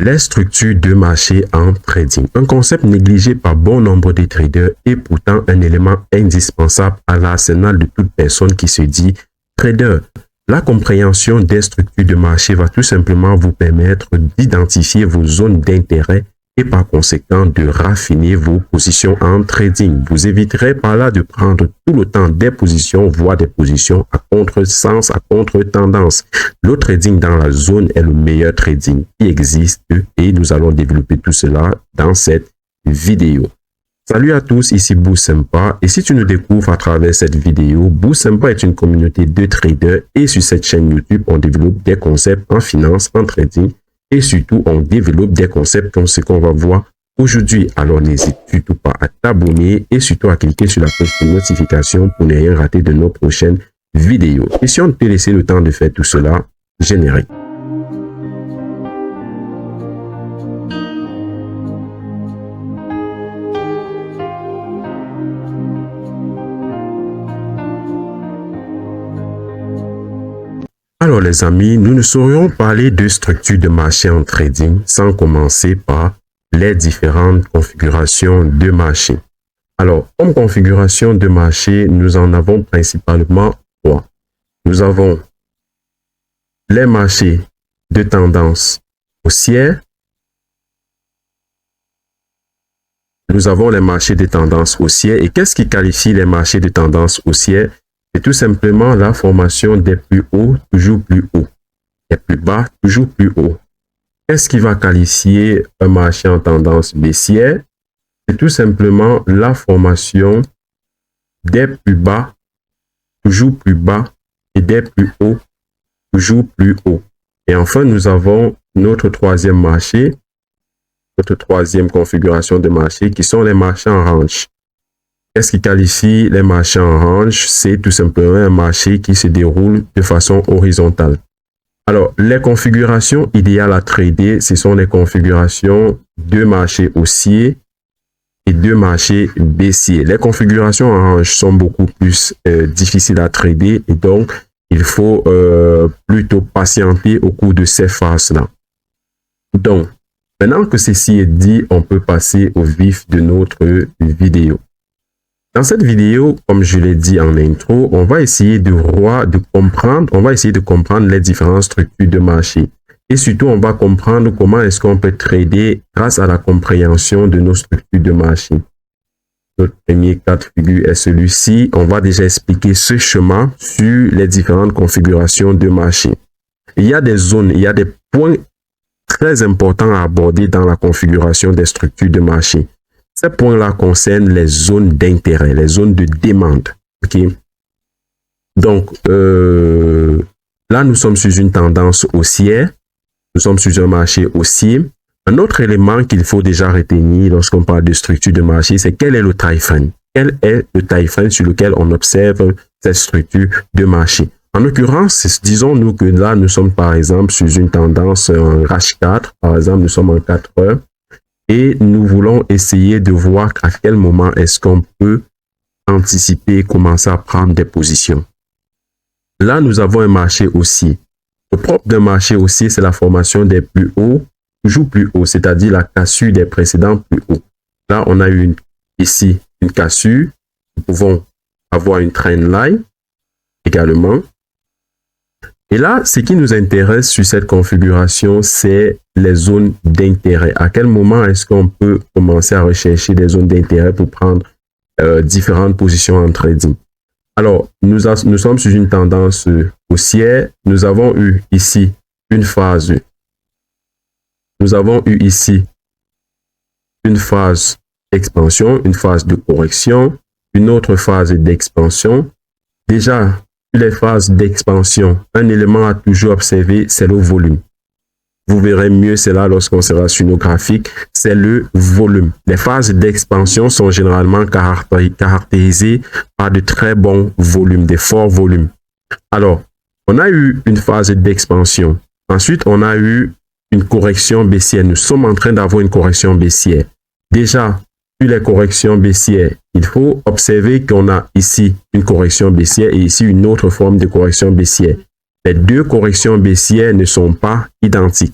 Les structures de marché en trading. Un concept négligé par bon nombre de traders et pourtant un élément indispensable à l'arsenal de toute personne qui se dit trader. La compréhension des structures de marché va tout simplement vous permettre d'identifier vos zones d'intérêt et par conséquent de raffiner vos positions en trading. Vous éviterez par là de prendre tout le temps des positions, voire des positions à contre-sens, à contre-tendance. Le trading dans la zone est le meilleur trading qui existe et nous allons développer tout cela dans cette vidéo. Salut à tous, ici Boussempa et si tu nous découvres à travers cette vidéo, Boussempa est une communauté de traders et sur cette chaîne YouTube, on développe des concepts en finance, en trading et surtout on développe des concepts comme ce qu'on va voir aujourd'hui. Alors n'hésite surtout pas à t'abonner et surtout à cliquer sur la cloche de notification pour ne rien rater de nos prochaines vidéos. Et si on te laisse le temps de faire tout cela, générique. Alors les amis, nous ne saurions parler de structure de marché en trading sans commencer par les différentes configurations de marché. Alors, comme configuration de marché, nous en avons principalement trois. Nous avons les marchés de tendance haussière. Nous avons les marchés de tendance haussière. Et qu'est-ce qui qualifie les marchés de tendance haussière? C'est tout simplement la formation des plus hauts, toujours plus haut. Des plus bas, toujours plus haut. Qu'est-ce qui va qualifier un marché en tendance baissière? C'est tout simplement la formation des plus bas, toujours plus bas, et des plus hauts, toujours plus haut. Et enfin, nous avons notre troisième marché, notre troisième configuration de marché, qui sont les marchés en range. Qu'est-ce qui qualifie les marchés en range? C'est tout simplement un marché qui se déroule de façon horizontale. Alors, les configurations idéales à trader, ce sont les configurations de marché haussier et de marché baissier. Les configurations en range sont beaucoup plus difficiles à trader et donc il faut plutôt patienter au cours de ces phases-là. Donc, maintenant que ceci est dit, on peut passer au vif de notre vidéo. Dans cette vidéo, comme je l'ai dit en intro, on va essayer de comprendre les différentes structures de marché. Et surtout, on va comprendre comment est-ce qu'on peut trader grâce à la compréhension de nos structures de marché. Notre premier cas de figure est celui-ci. On va déjà expliquer ce chemin sur les différentes configurations de marché. Il y a des zones, il y a des points très importants à aborder dans la configuration des structures de marché. Ces points-là concernent les zones d'intérêt, les zones de demande. Okay? Donc, là, nous sommes sur une tendance haussière. Nous sommes sur un marché haussier. Un autre élément qu'il faut déjà retenir lorsqu'on parle de structure de marché, c'est quel est le time frame. Quel est le time frame sur lequel on observe cette structure de marché. En l'occurrence, disons-nous que là, nous sommes par exemple sur une tendance H4. Par exemple, nous sommes en 4 heures. Et nous voulons essayer de voir à quel moment est-ce qu'on peut anticiper et commencer à prendre des positions. Là, nous avons un marché haussier. Le propre d'un marché haussier, c'est la formation des plus hauts, toujours plus hauts, c'est-à-dire la cassure des précédents plus hauts. Là, on a eu ici une cassure. Nous pouvons avoir une trend line également. Et là, ce qui nous intéresse sur cette configuration, c'est les zones d'intérêt. À quel moment est-ce qu'on peut commencer à rechercher des zones d'intérêt pour prendre différentes positions en trading? Alors, nous sommes sur une tendance haussière. Nous avons eu ici une phase. Nous avons eu ici une phase d'expansion, une phase de correction, une autre phase d'expansion. Déjà, les phases d'expansion, un élément à toujours observer, c'est le volume. Vous verrez mieux cela lorsqu'on sera sur nos graphiques, c'est le volume. Les phases d'expansion sont généralement caractérisées par de très bons volumes, des forts volumes. Alors, on a eu une phase d'expansion. Ensuite, on a eu une correction baissière. Nous sommes en train d'avoir une correction baissière. Déjà, sur les corrections baissières, il faut observer qu'on a ici une correction baissière et ici une autre forme de correction baissière. Les deux corrections baissières ne sont pas identiques.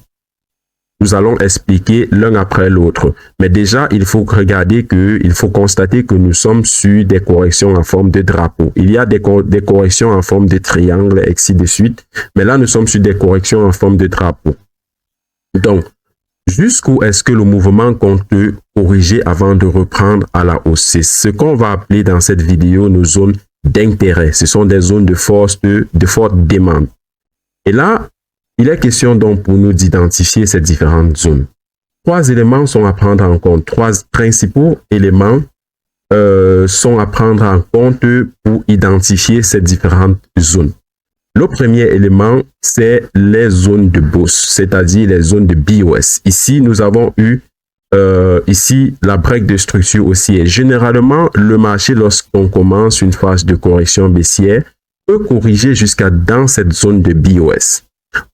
nous allons expliquer l'un après l'autre. Mais déjà, il faut regarder il faut constater que nous sommes sur des corrections en forme de drapeau. Il y a des corrections en forme de triangle, et ainsi de suite. Mais là, nous sommes sur des corrections en forme de drapeau. Donc, jusqu'où est-ce que le mouvement compte corriger avant de reprendre à la hausse? C'est ce qu'on va appeler dans cette vidéo nos zones d'intérêt. Ce sont des zones de forte demande. Et là, il est question donc pour nous d'identifier ces différentes zones. 3 éléments sont à prendre en compte. 3 principaux éléments sont à prendre en compte pour identifier ces différentes zones. Le premier élément, c'est les zones de bourse, c'est-à-dire les zones de BOS. Ici, nous avons eu ici la break de structure haussière. Généralement, le marché, lorsqu'on commence une phase de correction baissière, peut corriger jusqu'à dans cette zone de BOS.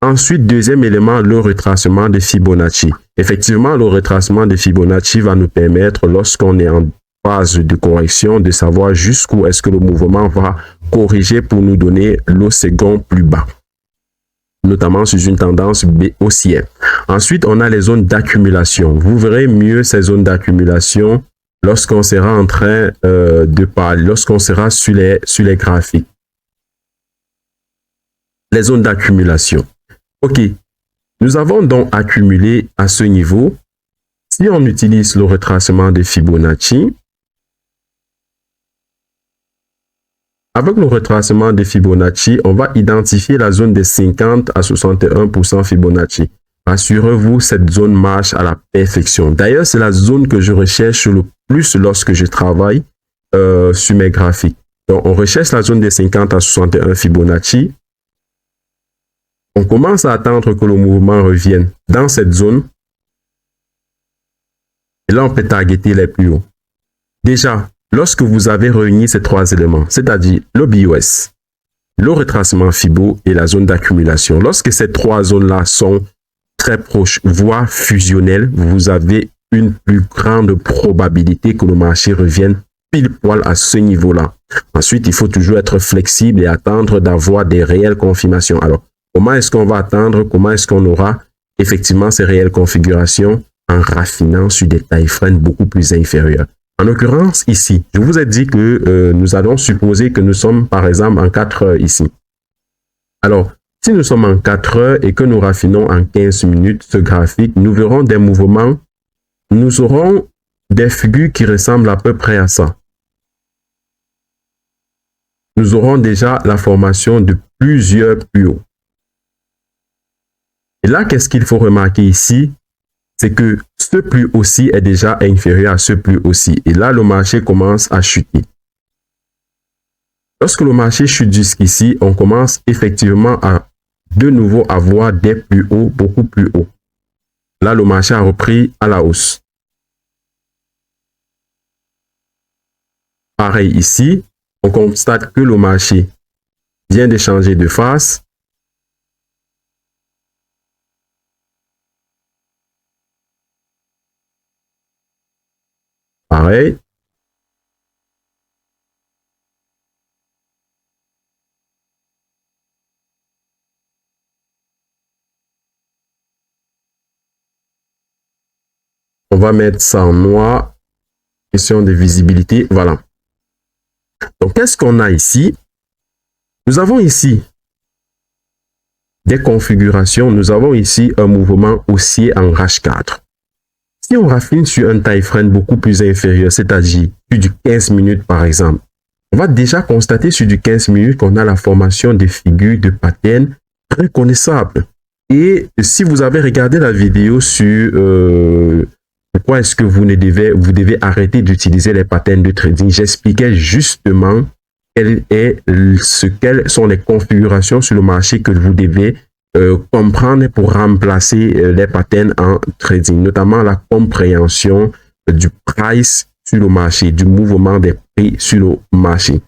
Ensuite, deuxième élément, le retracement de Fibonacci. Effectivement, le retracement de Fibonacci va nous permettre, lorsqu'on est en phase de correction, de savoir jusqu'où est-ce que le mouvement va corriger pour nous donner le second plus bas, notamment sur une tendance haussière. Ensuite, on a les zones d'accumulation. Vous verrez mieux ces zones d'accumulation lorsqu'on sera en train de parler, lorsqu'on sera sur les graphiques. Les zones d'accumulation. OK. Nous avons donc accumulé à ce niveau. Si on utilise le retracement de Fibonacci, avec le retracement de Fibonacci, on va identifier la zone de 50 à 61% Fibonacci. Rassurez-vous, cette zone marche à la perfection. D'ailleurs, c'est la zone que je recherche le plus lorsque je travaille sur mes graphiques. Donc, on recherche la zone de 50 à 61 Fibonacci. On commence à attendre que le mouvement revienne dans cette zone. Et là, on peut targeter les plus hauts. Déjà, lorsque vous avez réuni ces 3 éléments, c'est-à-dire le BOS, le retracement Fibo et la zone d'accumulation, lorsque ces 3 zones-là sont très proches, voire fusionnelles, vous avez une plus grande probabilité que le marché revienne pile poil à ce niveau-là. Ensuite, il faut toujours être flexible et attendre d'avoir des réelles confirmations. Alors, comment est-ce qu'on va attendre? Comment est-ce qu'on aura effectivement ces réelles configurations? En raffinant sur des time frames beaucoup plus inférieures. En l'occurrence, ici, je vous ai dit que nous allons supposer que nous sommes par exemple en 4 heures ici. Alors, si nous sommes en 4 heures et que nous raffinons en 15 minutes ce graphique, nous verrons des mouvements, nous aurons des figures qui ressemblent à peu près à ça. Nous aurons déjà la formation de plusieurs plus hauts. Et là, qu'est-ce qu'il faut remarquer ici? C'est que ce plus haut-ci est déjà inférieur à ce plus haut-ci. Et là, le marché commence à chuter. Lorsque le marché chute jusqu'ici, on commence effectivement à de nouveau avoir des plus hauts, beaucoup plus hauts. Là, le marché a repris à la hausse. Pareil ici, on constate que le marché vient de changer de face. Pareil. On va mettre ça en noir. Question de visibilité. Voilà. Donc, qu'est-ce qu'on a ici? Nous avons ici des configurations. Nous avons ici un mouvement haussier en H4. Si on raffine sur un time frame beaucoup plus inférieur, c'est-à-dire sur du 15 minutes par exemple, on va déjà constater sur du 15 minutes qu'on a la formation des figures de patterns reconnaissables. Et si vous avez regardé la vidéo sur pourquoi est-ce que vous devez arrêter d'utiliser les patterns de trading, j'expliquais justement quelles sont les configurations sur le marché que vous devez comprendre pour remplacer les patterns en trading, notamment la compréhension du price sur le marché, du mouvement des prix sur le marché.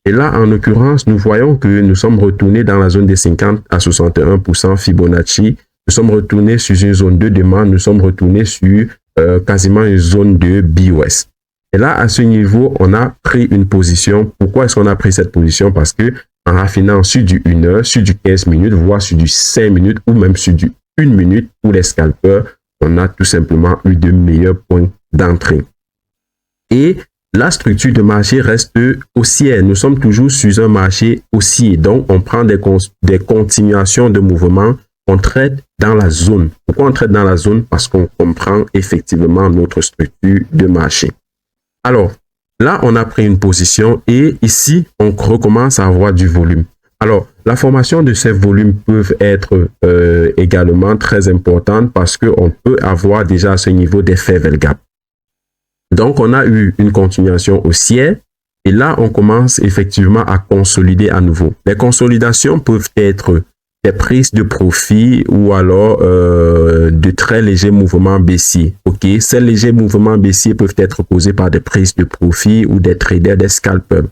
Et là, en l'occurrence, nous voyons que nous sommes retournés dans la zone des 50 à 61% Fibonacci. Nous sommes retournés sur une zone de demande. Nous sommes retournés sur quasiment une zone de BOS. Et là, à ce niveau, on a pris une position. Pourquoi est-ce qu'on a pris cette position? Parce que en raffinant sur du 1 heure, sur du 15 minutes, voire sur du 5 minutes ou même sur du 1 minute pour les scalpeurs, on a tout simplement eu de meilleurs points d'entrée. Et la structure de marché reste haussière. Nous sommes toujours sur un marché haussier. Donc, on prend des continuations de mouvements. On traite dans la zone. Pourquoi on traite dans la zone? Parce qu'on comprend effectivement notre structure de marché. Alors, là, on a pris une position et ici, on recommence à avoir du volume. Alors, la formation de ces volumes peuvent être également très importante parce qu'on peut avoir déjà à ce niveau des fair gap. Donc, on a eu une continuation haussière et là, on commence effectivement à consolider à nouveau. Les consolidations peuvent être des prises de profit ou alors de très légers mouvements baissiers. Ok, ces légers mouvements baissiers peuvent être causés par des prises de profit ou des traders, des scalpers.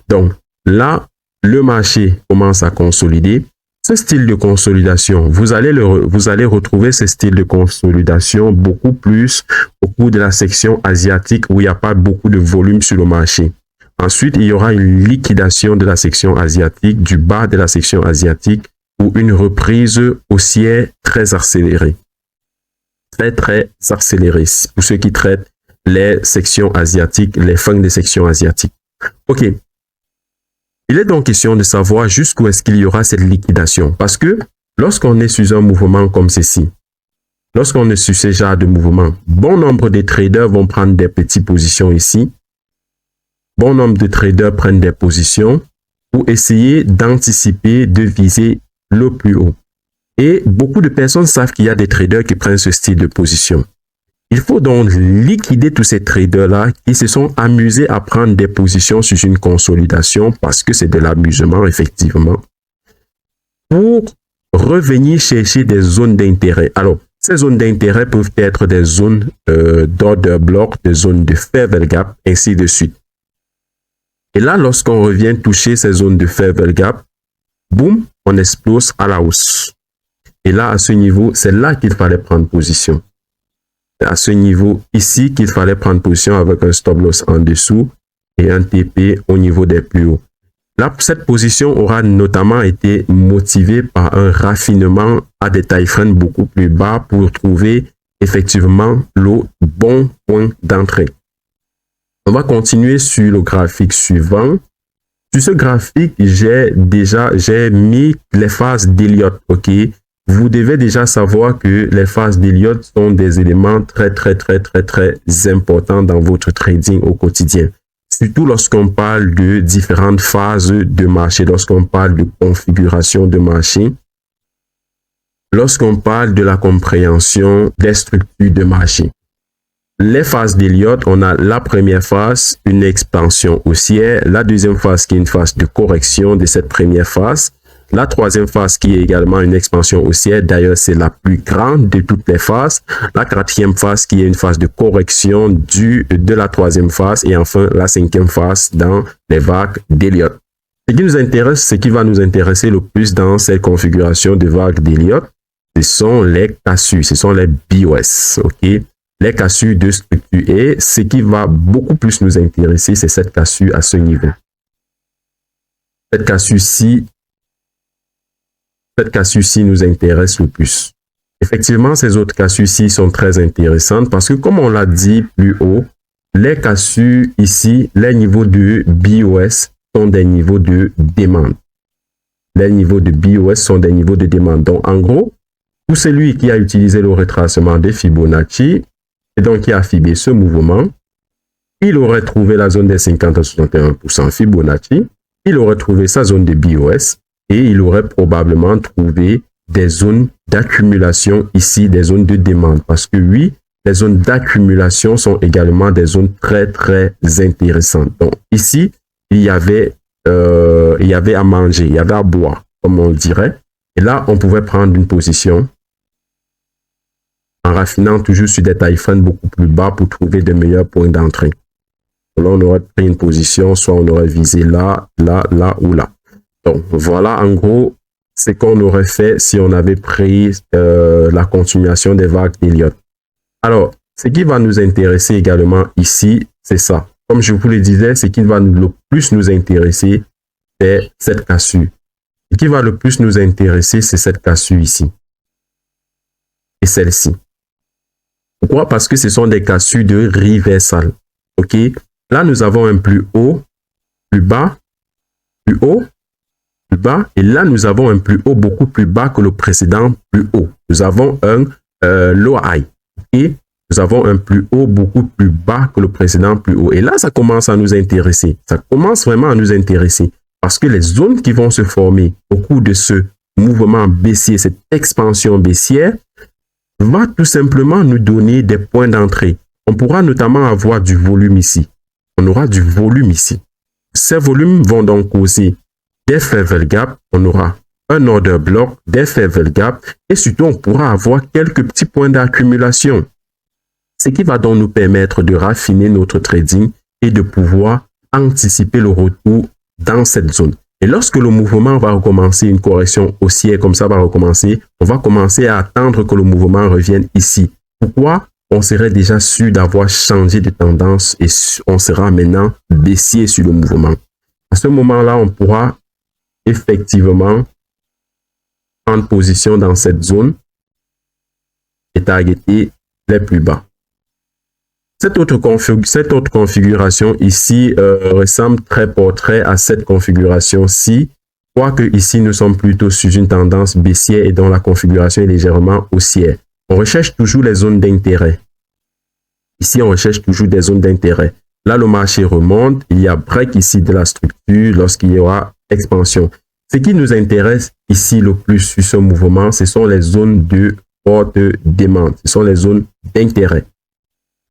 Donc, là, le marché commence à consolider. Ce style de consolidation, vous allez retrouver ce style de consolidation beaucoup plus au cours de la section asiatique où il n'y a pas beaucoup de volume sur le marché. Ensuite, il y aura une liquidation de la section asiatique, du bas de la section asiatique ou une reprise haussière très accélérée. Très accélérée pour ceux qui traitent les sections asiatiques, les fins des sections asiatiques. Ok. Il est donc question de savoir jusqu'où est-ce qu'il y aura cette liquidation. Parce que lorsqu'on est sur un mouvement comme ceci, lorsqu'on est sur ce genre de mouvement, bon nombre de traders vont prendre des petites positions ici. Bon nombre de traders prennent des positions pour essayer d'anticiper, de viser le plus haut. Et beaucoup de personnes savent qu'il y a des traders qui prennent ce style de position. Il faut donc liquider tous ces traders-là qui se sont amusés à prendre des positions sur une consolidation parce que c'est de l'amusement, effectivement, pour revenir chercher des zones d'intérêt. Alors, ces zones d'intérêt peuvent être des zones d'order block, des zones de fair gap, ainsi de suite. Et là, lorsqu'on revient toucher ces zones de fair gap, boum, on explose à la hausse. Et là, à ce niveau, c'est là qu'il fallait prendre position. À ce niveau ici qu'il fallait prendre position avec un stop loss en dessous et un TP au niveau des plus hauts. Là, cette position aura notamment été motivée par un raffinement à des time frames beaucoup plus bas pour trouver effectivement le bon point d'entrée. On va continuer sur le graphique suivant. Sur ce graphique, j'ai mis les phases d'Elliott, ok? Vous devez déjà savoir que les phases d'Elliott sont des éléments très importants dans votre trading au quotidien. Surtout lorsqu'on parle de différentes phases de marché, lorsqu'on parle de configuration de marché, lorsqu'on parle de la compréhension des structures de marché. Les phases d'Elliott, on a la première phase, une expansion haussière, la deuxième phase qui est une phase de correction de cette première phase, la troisième phase qui est également une expansion haussière, d'ailleurs c'est la plus grande de toutes les phases, la quatrième phase qui est une phase de correction de la troisième phase et enfin la cinquième phase dans les vagues d'Elliott. Ce qui nous intéresse, ce qui va nous intéresser le plus dans cette configuration de vagues d'Elliott, ce sont les cassures, ce sont les BOS, ok? Les cassures de structure et ce qui va beaucoup plus nous intéresser, c'est cette cassure à ce niveau. Cette cassure-ci nous intéresse le plus. Effectivement, ces autres cassures-ci sont très intéressantes parce que comme on l'a dit plus haut, les cassures ici, les niveaux de BOS sont des niveaux de demande. Les niveaux de BOS sont des niveaux de demande. Donc, en gros, pour celui qui a utilisé le retracement de Fibonacci, et donc qui a fibé ce mouvement, il aurait trouvé la zone des 50 à 61% Fibonacci, il aurait trouvé sa zone de BOS et il aurait probablement trouvé des zones d'accumulation ici, des zones de demande. Parce que oui, les zones d'accumulation sont également des zones très intéressantes. Donc ici, il y avait à manger, il y avait à boire, comme on dirait. Et là, on pouvait prendre une position en raffinant toujours sur des time frames beaucoup plus bas pour trouver de meilleurs points d'entrée. Là, on aurait pris une position, soit on aurait visé là ou là. Donc, voilà en gros ce qu'on aurait fait si on avait pris la continuation des vagues d'Elliott. Alors, ce qui va nous intéresser également ici, c'est ça. Comme je vous le disais, ce qui va le plus nous intéresser, c'est cette cassure. Ce qui va le plus nous intéresser, c'est cette cassure ici. Et celle-ci. Pourquoi? Parce que ce sont des cassures de reversal. OK? Là, nous avons un plus haut, plus bas, plus haut, plus bas. Et là, nous avons un plus haut beaucoup plus bas que le précédent plus haut. Nous avons un low high. Et nous avons un plus haut beaucoup plus bas que le précédent plus haut. Et là, ça commence à nous intéresser. Ça commence vraiment à nous intéresser. Parce que les zones qui vont se former au cours de ce mouvement baissier, cette expansion baissière, va tout simplement nous donner des points d'entrée. On pourra notamment avoir du volume ici. On aura du volume ici. Ces volumes vont donc causer des favorable gap. On aura un order block, des favorable gap et surtout on pourra avoir quelques petits points d'accumulation. Ce qui va donc nous permettre de raffiner notre trading et de pouvoir anticiper le retour dans cette zone. Et lorsque le mouvement va recommencer, une correction haussière comme ça va recommencer, on va commencer à attendre que le mouvement revienne ici. Pourquoi? On serait déjà sûr d'avoir changé de tendance et on sera maintenant baissier sur le mouvement. À ce moment-là, on pourra effectivement prendre position dans cette zone et targeter les plus bas. Cette autre configuration ici ressemble très portrait à cette configuration-ci, quoique ici nous sommes plutôt sur une tendance baissière et dont la configuration est légèrement haussière. On recherche toujours les zones d'intérêt. Ici, on recherche toujours des zones d'intérêt. Là, le marché remonte. Il y a break ici de la structure lorsqu'il y aura expansion. Ce qui nous intéresse ici le plus sur ce mouvement, ce sont les zones de forte demande. Ce sont les zones d'intérêt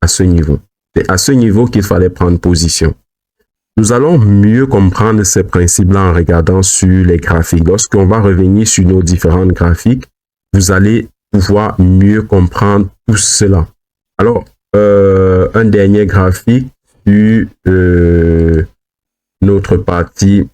à ce niveau. C'est à ce niveau qu'il fallait prendre position. Nous allons mieux comprendre ces principes-là en regardant sur les graphiques. Lorsqu'on va revenir sur nos différents graphiques, vous allez pouvoir mieux comprendre tout cela. Alors, un dernier graphique sur notre partie.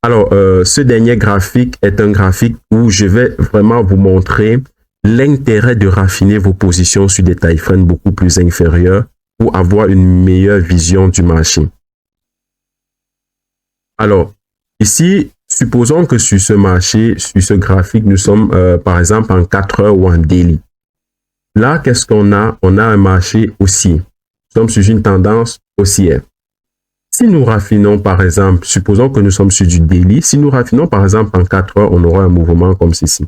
Alors, ce dernier graphique est un graphique où je vais vraiment vous montrer l'intérêt de raffiner vos positions sur des time frames beaucoup plus inférieures pour avoir une meilleure vision du marché. Alors, ici, supposons que sur ce marché, sur ce graphique, nous sommes par exemple en 4 heures ou en daily. Là, qu'est-ce qu'on a? On a un marché haussier. Nous sommes sur une tendance haussière. Si nous raffinons par exemple, supposons que nous sommes sur du daily, si nous raffinons par exemple en 4 heures, on aura un mouvement comme ceci.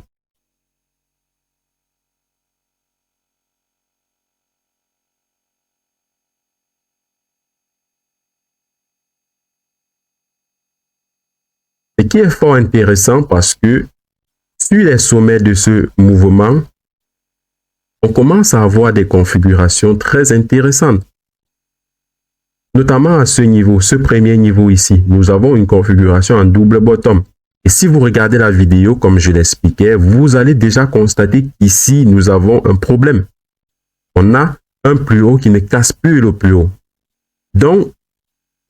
Ce qui est fort intéressant parce que sur les sommets de ce mouvement, on commence à avoir des configurations très intéressantes. Notamment à ce niveau, ce premier niveau ici, nous avons une configuration en double bottom. Et si vous regardez la vidéo, comme je l'expliquais, vous allez déjà constater qu'ici, nous avons un problème. On a un plus haut qui ne casse plus le plus haut. Donc,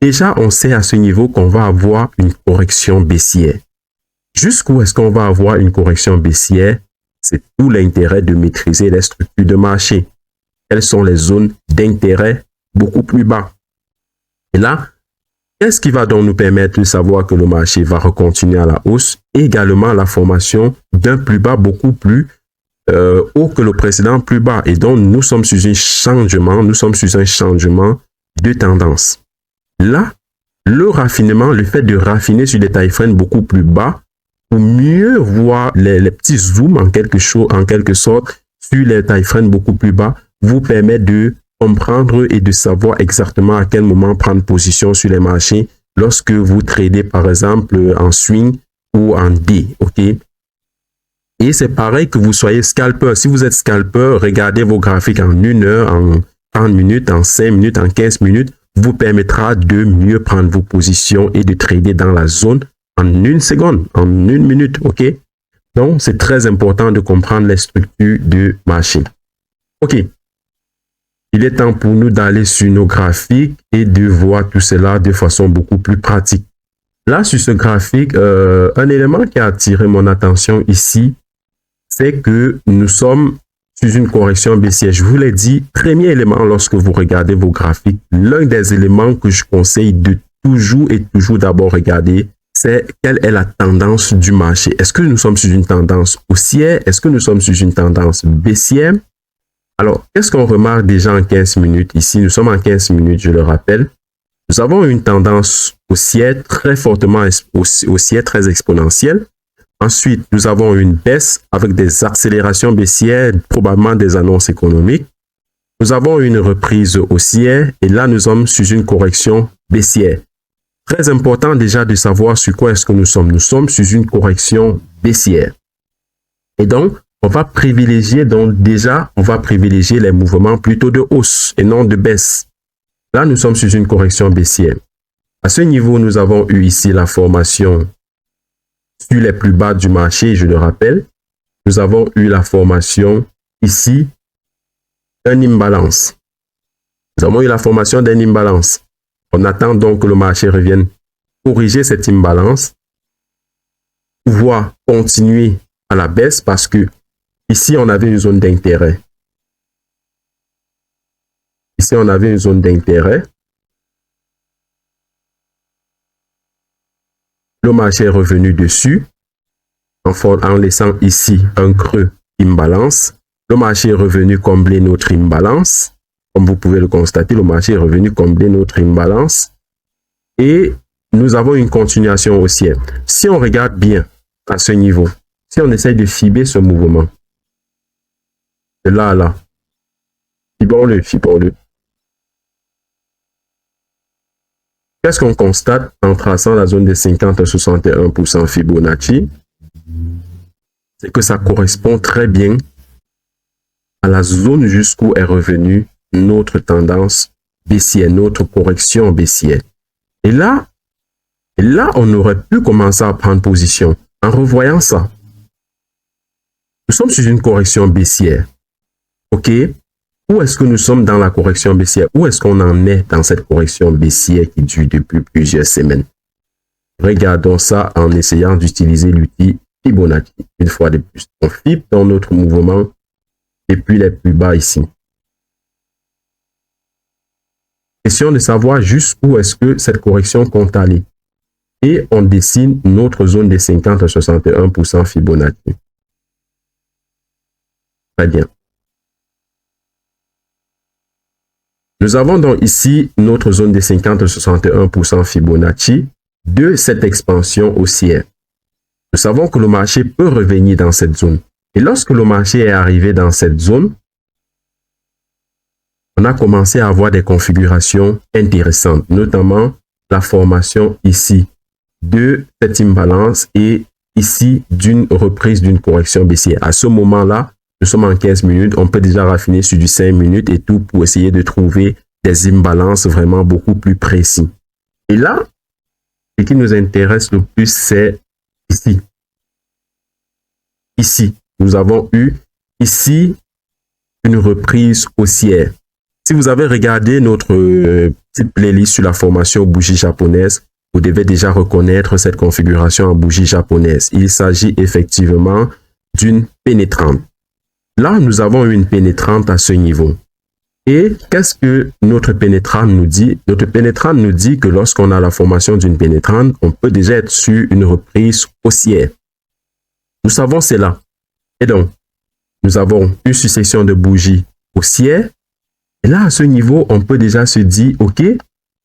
déjà, on sait à ce niveau qu'on va avoir une correction baissière. Jusqu'où est-ce qu'on va avoir une correction baissière? C'est tout l'intérêt de maîtriser les structures de marché. Quelles sont les zones d'intérêt beaucoup plus bas? Et là, qu'est-ce qui va donc nous permettre de savoir que le marché va recontinuer à la hausse? Et également la formation d'un plus bas beaucoup plus haut que le précédent plus bas. Et donc, nous sommes sur un changement de tendance. Là, le raffinement, le fait de raffiner sur des time frames beaucoup plus bas, pour mieux voir les petits zooms en quelque sorte sur les time frames beaucoup plus bas, vous permet de comprendre et de savoir exactement à quel moment prendre position sur les marchés lorsque vous tradez par exemple en swing ou en day. Ok? Et c'est pareil que vous soyez scalper. Si vous êtes scalper, regardez vos graphiques en 1 heure, en 30 minutes, en 5 minutes, en 15 minutes, vous permettra de mieux prendre vos positions et de trader dans la zone en 1 seconde, en 1 minute. Ok? Donc, c'est très important de comprendre les structures de marché. Ok. Il est temps pour nous d'aller sur nos graphiques et de voir tout cela de façon beaucoup plus pratique. Là, sur ce graphique, un élément qui a attiré mon attention ici, c'est que nous sommes sur une correction baissière. Je vous l'ai dit, premier élément lorsque vous regardez vos graphiques, l'un des éléments que je conseille de toujours d'abord regarder, c'est quelle est la tendance du marché. Est-ce que nous sommes sur une tendance haussière? Est-ce que nous sommes sur une tendance baissière? Alors, qu'est-ce qu'on remarque déjà en 15 minutes ici? Nous sommes en 15 minutes, je le rappelle. Nous avons une tendance haussière très fortement haussière, très exponentielle. Ensuite, nous avons une baisse avec des accélérations baissières, probablement des annonces économiques. Nous avons une reprise haussière et là, nous sommes sur une correction baissière. Très important déjà de savoir sur quoi est-ce que nous sommes. Nous sommes sur une correction baissière. Et donc, on va privilégier les mouvements plutôt de hausse et non de baisse. Là, nous sommes sur une correction baissière. À ce niveau, nous avons eu ici la formation sur les plus bas du marché, je le rappelle. Nous avons eu la formation ici d'un imbalance. Nous avons eu la formation d'un imbalance. On attend donc que le marché revienne corriger cette imbalance, pouvoir continuer à la baisse parce que ici, on avait une zone d'intérêt. Ici, on avait une zone d'intérêt. Le marché est revenu dessus en laissant ici un creux imbalance. Le marché est revenu combler notre imbalance. Comme vous pouvez le constater, le marché est revenu combler notre imbalance. Et nous avons une continuation haussière. Si on regarde bien à ce niveau, si on essaye de fibrer ce mouvement, de là à là, fibrons-le. Qu'est-ce qu'on constate en traçant la zone de 50 à 61% Fibonacci? C'est que ça correspond très bien à la zone jusqu'où est revenue notre tendance baissière, notre correction baissière. Et là, on aurait pu commencer à prendre position en revoyant ça. Nous sommes sur une correction baissière. OK? Où est-ce que nous sommes dans la correction baissière? Où est-ce qu'on en est dans cette correction baissière qui dure depuis plusieurs semaines? Regardons ça en essayant d'utiliser l'outil Fibonacci. Une fois de plus, on fibre dans notre mouvement depuis les plus bas ici. Question de savoir jusqu'où est-ce que cette correction compte aller. Et on dessine notre zone de 50 à 61% Fibonacci. Très bien. Nous avons donc ici notre zone de 50 à 61% Fibonacci de cette expansion haussière. Nous savons que le marché peut revenir dans cette zone. Et lorsque le marché est arrivé dans cette zone, on a commencé à avoir des configurations intéressantes, notamment la formation ici de cette imbalance et ici d'une reprise d'une correction baissière. À ce moment-là, nous sommes en 15 minutes, on peut déjà raffiner sur du 5 minutes et tout pour essayer de trouver des imbalances vraiment beaucoup plus précis. Et là, ce qui nous intéresse le plus, c'est ici. Ici, nous avons eu ici une reprise haussière. Si vous avez regardé notre petite playlist sur la formation bougie japonaise, vous devez déjà reconnaître cette configuration en bougie japonaise. Il s'agit effectivement d'une pénétrante. Là, nous avons une pénétrante à ce niveau. Et qu'est-ce que notre pénétrante nous dit? Notre pénétrante nous dit que lorsqu'on a la formation d'une pénétrante, on peut déjà être sur une reprise haussière. Nous savons cela. Et donc, nous avons une succession de bougies haussières. Et là, à ce niveau, on peut déjà se dire, OK,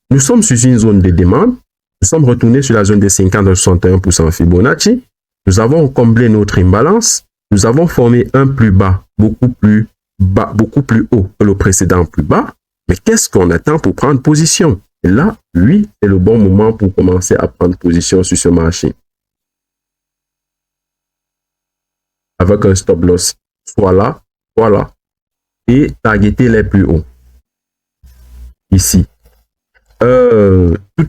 nous sommes sur une zone de demande. Nous sommes retournés sur la zone de 50 à 61% Fibonacci. Nous avons comblé notre imbalance. Nous avons formé un plus bas, beaucoup plus haut que le précédent plus bas. Mais qu'est-ce qu'on attend pour prendre position? Et là, oui, c'est le bon moment pour commencer à prendre position sur ce marché. Avec un stop loss, soit là, et targeter les plus hauts. Ici. Tout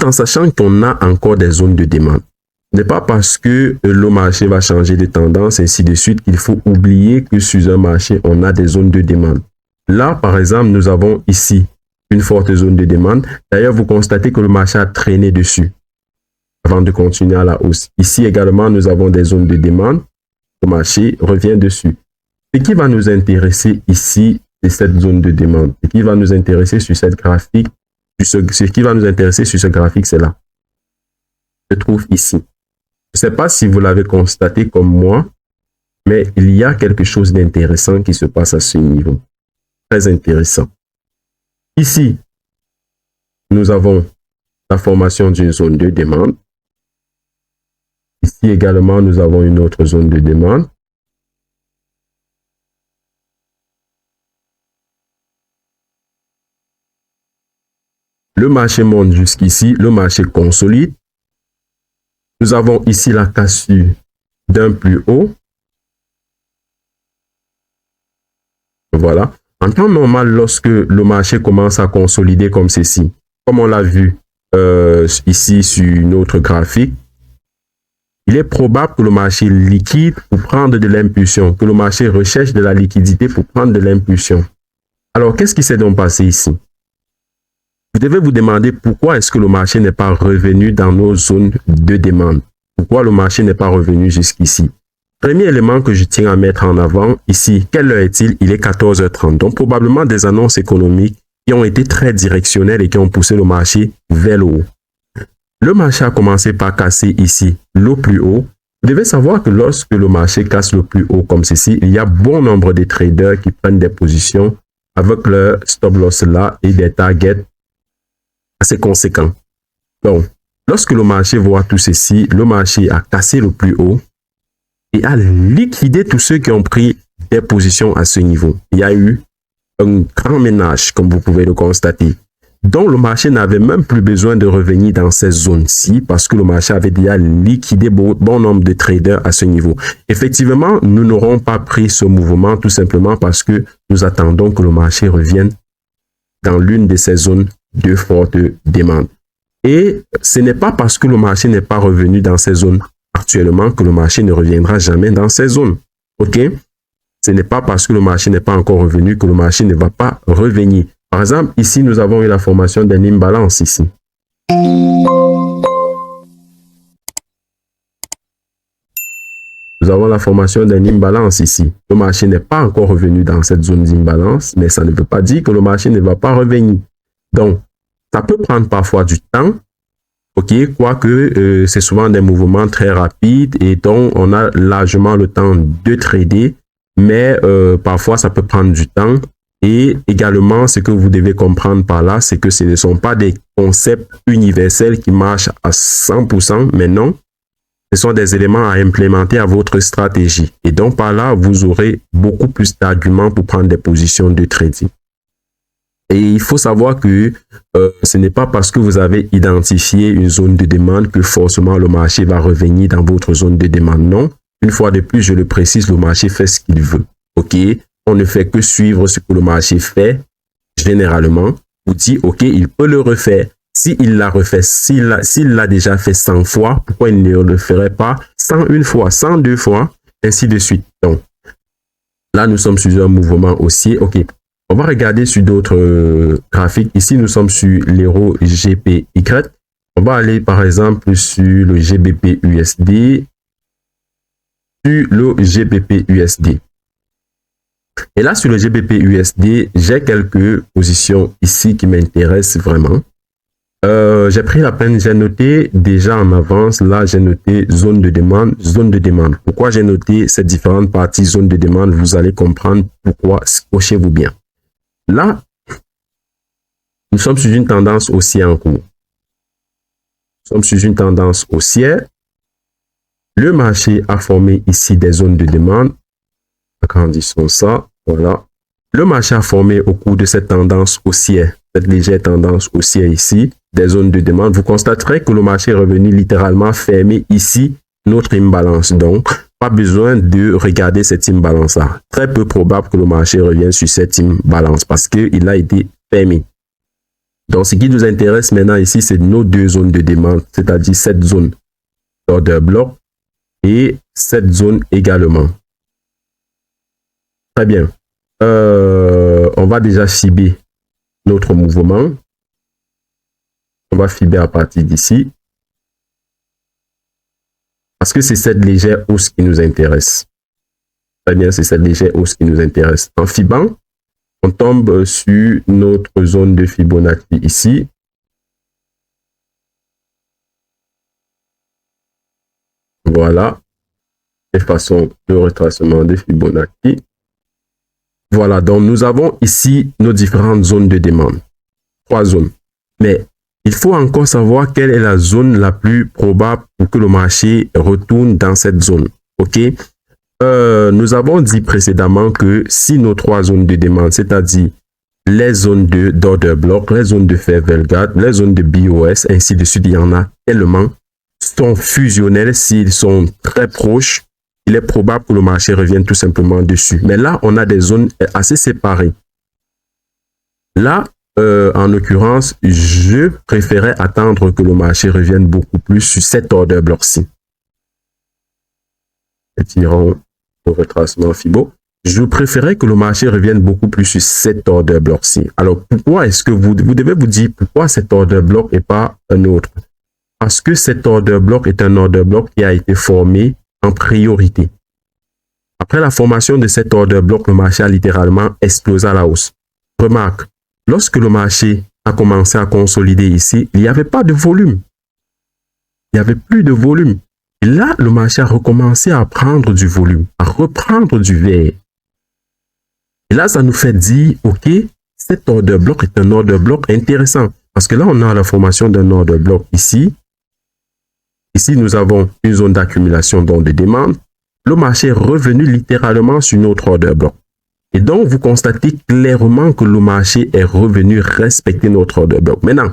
en sachant qu'on a encore des zones de demande. Ce n'est pas parce que le marché va changer de tendance, ainsi de suite, qu'il faut oublier que sur un marché, on a des zones de demande. Là, par exemple, nous avons ici une forte zone de demande. D'ailleurs, vous constatez que le marché a traîné dessus avant de continuer à la hausse. Ici également, nous avons des zones de demande. Le marché revient dessus. Ce qui va nous intéresser ici, c'est cette zone de demande. Ce qui va nous intéresser sur cette graphique ce qui va nous intéresser sur ce graphique, c'est là. Se trouve ici. Je ne sais pas si vous l'avez constaté comme moi, mais il y a quelque chose d'intéressant qui se passe à ce niveau. Très intéressant. Ici, nous avons la formation d'une zone de demande. Ici également, nous avons une autre zone de demande. Le marché monte jusqu'ici, le marché consolide. Nous avons ici la cassure d'un plus haut. Voilà. En temps normal, lorsque le marché commence à consolider comme ceci, comme on l'a vu ici sur notre graphique, il est probable que le marché liquide pour prendre de l'impulsion, que le marché recherche de la liquidité pour prendre de l'impulsion. Alors, qu'est-ce qui s'est donc passé ici? Vous devez vous demander pourquoi est-ce que le marché n'est pas revenu dans nos zones de demande. Pourquoi le marché n'est pas revenu jusqu'ici? Premier élément que je tiens à mettre en avant ici, quelle heure est-il? Il est 14h30. Donc, probablement des annonces économiques qui ont été très directionnelles et qui ont poussé le marché vers le haut. Le marché a commencé par casser ici le plus haut. Vous devez savoir que lorsque le marché casse le plus haut comme ceci, il y a bon nombre de traders qui prennent des positions avec leur stop loss là et des targets assez conséquents. Donc, lorsque le marché voit tout ceci, le marché a cassé le plus haut et a liquidé tous ceux qui ont pris des positions à ce niveau. Il y a eu un grand ménage, comme vous pouvez le constater. Donc, le marché n'avait même plus besoin de revenir dans ces zones-ci parce que le marché avait déjà liquidé bon nombre de traders à ce niveau. Effectivement, nous n'aurons pas pris ce mouvement tout simplement parce que nous attendons que le marché revienne dans l'une de ces zones de forte demande. Et ce n'est pas parce que le marché n'est pas revenu dans ces zones actuellement que le marché ne reviendra jamais dans ces zones. OK? Ce n'est pas parce que le marché n'est pas encore revenu que le marché ne va pas revenir. Par exemple, ici, nous avons eu la formation d'un imbalance ici. Nous avons la formation d'un imbalance ici. Le marché n'est pas encore revenu dans cette zone d'imbalance, mais ça ne veut pas dire que le marché ne va pas revenir. Donc, ça peut prendre parfois du temps, ok, quoique c'est souvent des mouvements très rapides et donc on a largement le temps de trader, mais parfois ça peut prendre du temps. Et également, ce que vous devez comprendre par là, c'est que ce ne sont pas des concepts universels qui marchent à 100%, mais non, ce sont des éléments à implémenter à votre stratégie. Et donc, par là, vous aurez beaucoup plus d'arguments pour prendre des positions de trading. Et il faut savoir que ce n'est pas parce que vous avez identifié une zone de demande que forcément le marché va revenir dans votre zone de demande. Non, une fois de plus, je le précise, le marché fait ce qu'il veut. OK? On ne fait que suivre ce que le marché fait, généralement. Vous dites, OK, il peut le refaire. S'il l'a refait, s'il l'a déjà fait 100 fois, pourquoi il ne le ferait pas 101 fois, 102 fois, ainsi de suite. Donc, là, nous sommes sur un mouvement haussier. OK, on va regarder sur d'autres graphiques. Ici, nous sommes sur l'euro GPY. On va aller, par exemple, sur le GBP USD. Sur le GBP USD. Et là, sur le GBP USD, j'ai quelques positions ici qui m'intéressent vraiment. J'ai pris la peine, j'ai noté déjà en avance, là j'ai noté zone de demande, zone de demande. Pourquoi j'ai noté ces différentes parties zone de demande, vous allez comprendre pourquoi, scochez-vous bien. Là, nous sommes sur une tendance haussière en cours. Nous sommes sur une tendance haussière. Le marché a formé ici des zones de demande. Agrandissons ça, voilà. Le marché a formé au cours de cette tendance haussière, cette légère tendance haussière ici, des zones de demande. Vous constaterez que le marché est revenu littéralement fermer ici notre imbalance. Donc, pas besoin de regarder cette imbalance-là. Très peu probable que le marché revienne sur cette imbalance parce qu'il a été fermé. Donc, ce qui nous intéresse maintenant ici, c'est nos deux zones de demande, c'est-à-dire cette zone d'order bloc et cette zone également. Très bien. On va déjà fibrer notre mouvement. On va fibrer à partir d'ici. Parce que c'est cette légère hausse qui nous intéresse. Très bien, c'est cette légère hausse qui nous intéresse. En fibrant, on tombe sur notre zone de Fibonacci ici. Voilà. Et façon de retracement de Fibonacci. Voilà, donc nous avons ici nos différentes zones de demande. 3 zones. Mais il faut encore savoir quelle est la zone la plus probable pour que le marché retourne dans cette zone. OK? Nous avons dit précédemment que si nos 3 zones de demande, c'est-à-dire les zones d'order block, les zones de Fair Value, les zones de BOS, ainsi de suite, il y en a tellement, sont fusionnels, s'ils sont très proches, il est probable que le marché revienne tout simplement dessus. Mais là, on a des zones assez séparées. Là, en l'occurrence, je préférais attendre que le marché revienne beaucoup plus sur cet order block-ci. Retirons le retracement Fibo. Je préférais que le marché revienne beaucoup plus sur cet order block-ci. Alors, pourquoi est-ce que vous devez vous dire pourquoi cet order block et pas un autre? Parce que cet order block est un order block qui a été formé en priorité. Après la formation de cet order block, le marché a littéralement explosé à la hausse. Remarque, lorsque le marché a commencé à consolider ici, il n'y avait pas de volume. Il n'y avait plus de volume. Et là, le marché a recommencé à prendre du volume, à reprendre du vert. Et là, ça nous fait dire, OK, cet order block est un order block intéressant. Parce que là, on a la formation d'un order block ici. Ici, nous avons une zone d'accumulation donc de demande. Le marché est revenu littéralement sur notre order block. Et donc, vous constatez clairement que le marché est revenu respecter notre order block. Maintenant,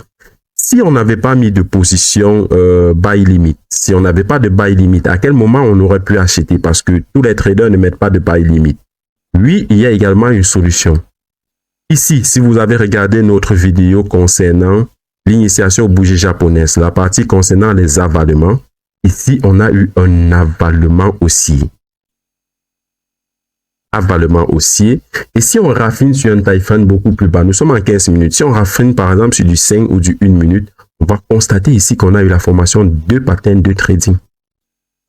si on n'avait pas mis de position buy limit, si on n'avait pas de buy limit, à quel moment on aurait pu acheter? Parce que tous les traders ne mettent pas de buy limit. Oui, il y a également une solution. Ici, si vous avez regardé notre vidéo concernant l'initiation aux bougies japonaises, la partie concernant les avalements, ici, on a eu un avalement haussier. Avalement haussier. Et si on raffine sur un time frame beaucoup plus bas, nous sommes en 15 minutes. Si on raffine par exemple sur du 5 ou du 1 minute, on va constater ici qu'on a eu la formation de 2 patterns de trading.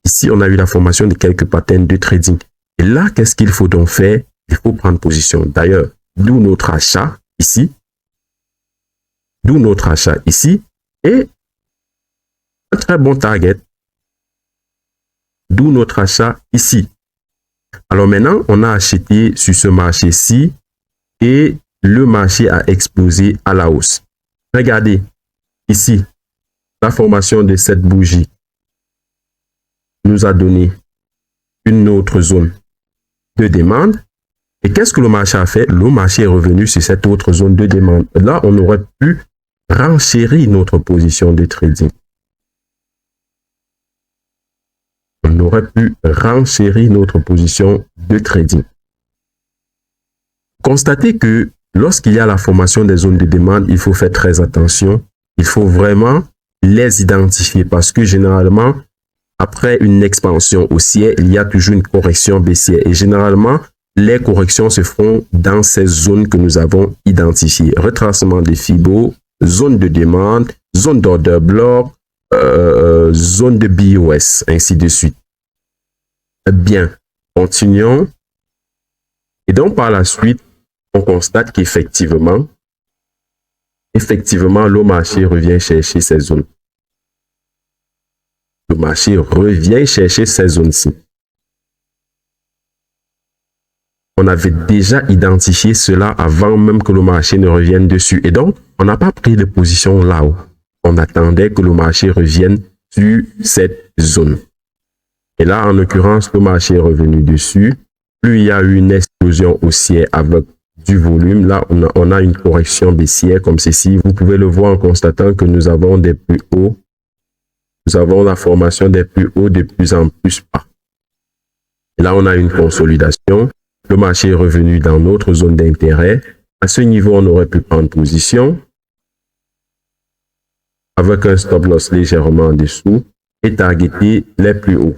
Ici, on a eu la formation de quelques patterns de trading. Et là, qu'est-ce qu'il faut donc faire? Il faut prendre position. D'ailleurs, d'où notre achat ici. D'où notre achat ici. Et un très bon target. D'où notre achat ici. Alors maintenant, on a acheté sur ce marché-ci et le marché a explosé à la hausse. Regardez ici, la formation de cette bougie nous a donné une autre zone de demande. Et qu'est-ce que le marché a fait? Le marché est revenu sur cette autre zone de demande. Là, on aurait pu renchérir notre position de trading. On aurait pu renchérir notre position de trading. Constatez que lorsqu'il y a la formation des zones de demande, il faut faire très attention. Il faut vraiment les identifier parce que généralement, après une expansion haussière, il y a toujours une correction baissière. Et généralement, les corrections se font dans ces zones que nous avons identifiées. Retracement des Fibo, zone de demande, zone d'order block, zone de BOS, ainsi de suite. Bien, continuons. Et donc, par la suite, on constate qu'effectivement, le marché revient chercher ces zones. Le marché revient chercher ces zones-ci. On avait déjà identifié cela avant même que le marché ne revienne dessus. Et donc, on n'a pas pris de position là-haut. On attendait que le marché revienne sur cette zone. Et là, en l'occurrence, le marché est revenu dessus. Plus il y a eu une explosion haussière avec du volume, là, on a une correction baissière comme ceci. Vous pouvez le voir en constatant que nous avons des plus hauts. Nous avons la formation des plus hauts de plus en plus bas. Et là, on a une consolidation. Le marché est revenu dans notre zone d'intérêt. À ce niveau, on aurait pu prendre position avec un stop loss légèrement en dessous et targeter les plus hauts.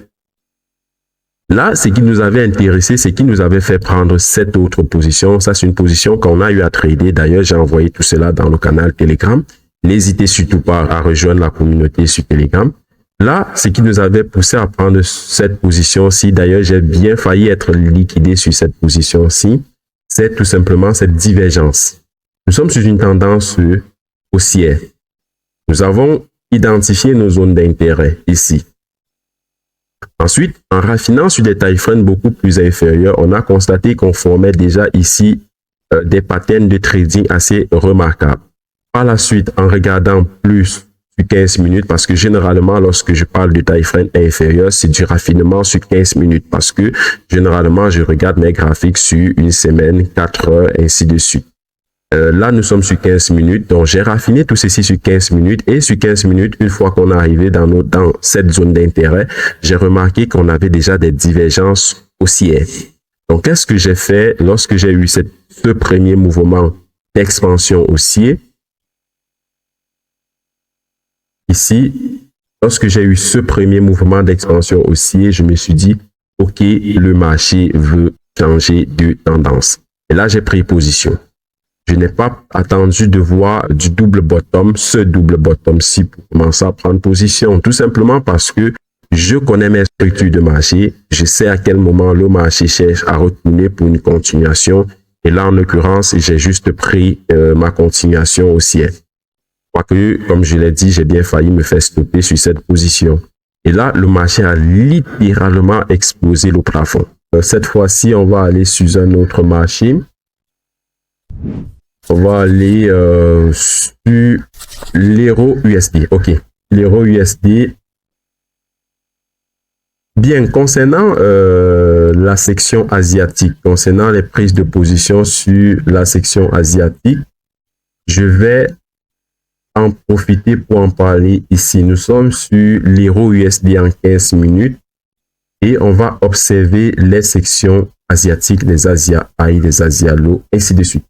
Là, ce qui nous avait intéressé, c'est qui nous avait fait prendre cette autre position. Ça, c'est une position qu'on a eu à trader. D'ailleurs, j'ai envoyé tout cela dans le canal Telegram. N'hésitez surtout pas à rejoindre la communauté sur Telegram. Là, ce qui nous avait poussé à prendre cette position-ci, d'ailleurs, j'ai bien failli être liquidé sur cette position-ci, c'est tout simplement cette divergence. Nous sommes sur une tendance haussière. Nous avons identifié nos zones d'intérêt ici. Ensuite, en raffinant sur des time frames beaucoup plus inférieurs, on a constaté qu'on formait déjà ici des patterns de trading assez remarquables. Par la suite, en regardant plus sur 15 minutes, parce que généralement, lorsque je parle de time frame inférieur, c'est du raffinement sur 15 minutes, parce que généralement, je regarde mes graphiques sur une semaine, 4 heures, ainsi de suite. Là, nous sommes sur 15 minutes, donc j'ai raffiné tout ceci sur 15 minutes, et sur 15 minutes, une fois qu'on est arrivé dans cette zone d'intérêt, j'ai remarqué qu'on avait déjà des divergences haussières. Donc, qu'est-ce que j'ai fait lorsque j'ai eu ce premier mouvement d'expansion haussier? Ici, lorsque j'ai eu ce premier mouvement d'expansion haussier, je me suis dit, OK, le marché veut changer de tendance. Et là, j'ai pris position. Je n'ai pas attendu de voir du double bottom, ce double bottom-ci pour commencer à prendre position. Tout simplement parce que je connais mes structures de marché. Je sais à quel moment le marché cherche à retourner pour une continuation. Et là, en l'occurrence, j'ai juste pris ma continuation haussière. Quoique, comme je l'ai dit, j'ai bien failli me faire stopper sur cette position. Et là, le marché a littéralement explosé le plafond. Cette fois-ci, on va aller sur un autre marché. On va aller sur l'euro USD. OK. L'euro USD. Bien, concernant la section asiatique, concernant les prises de position sur la section asiatique, je vais en profiter pour en parler ici. Nous sommes sur l'euro USD en 15 minutes et on va observer les sections asiatiques, les Asia High, les Asia Low, ainsi de suite.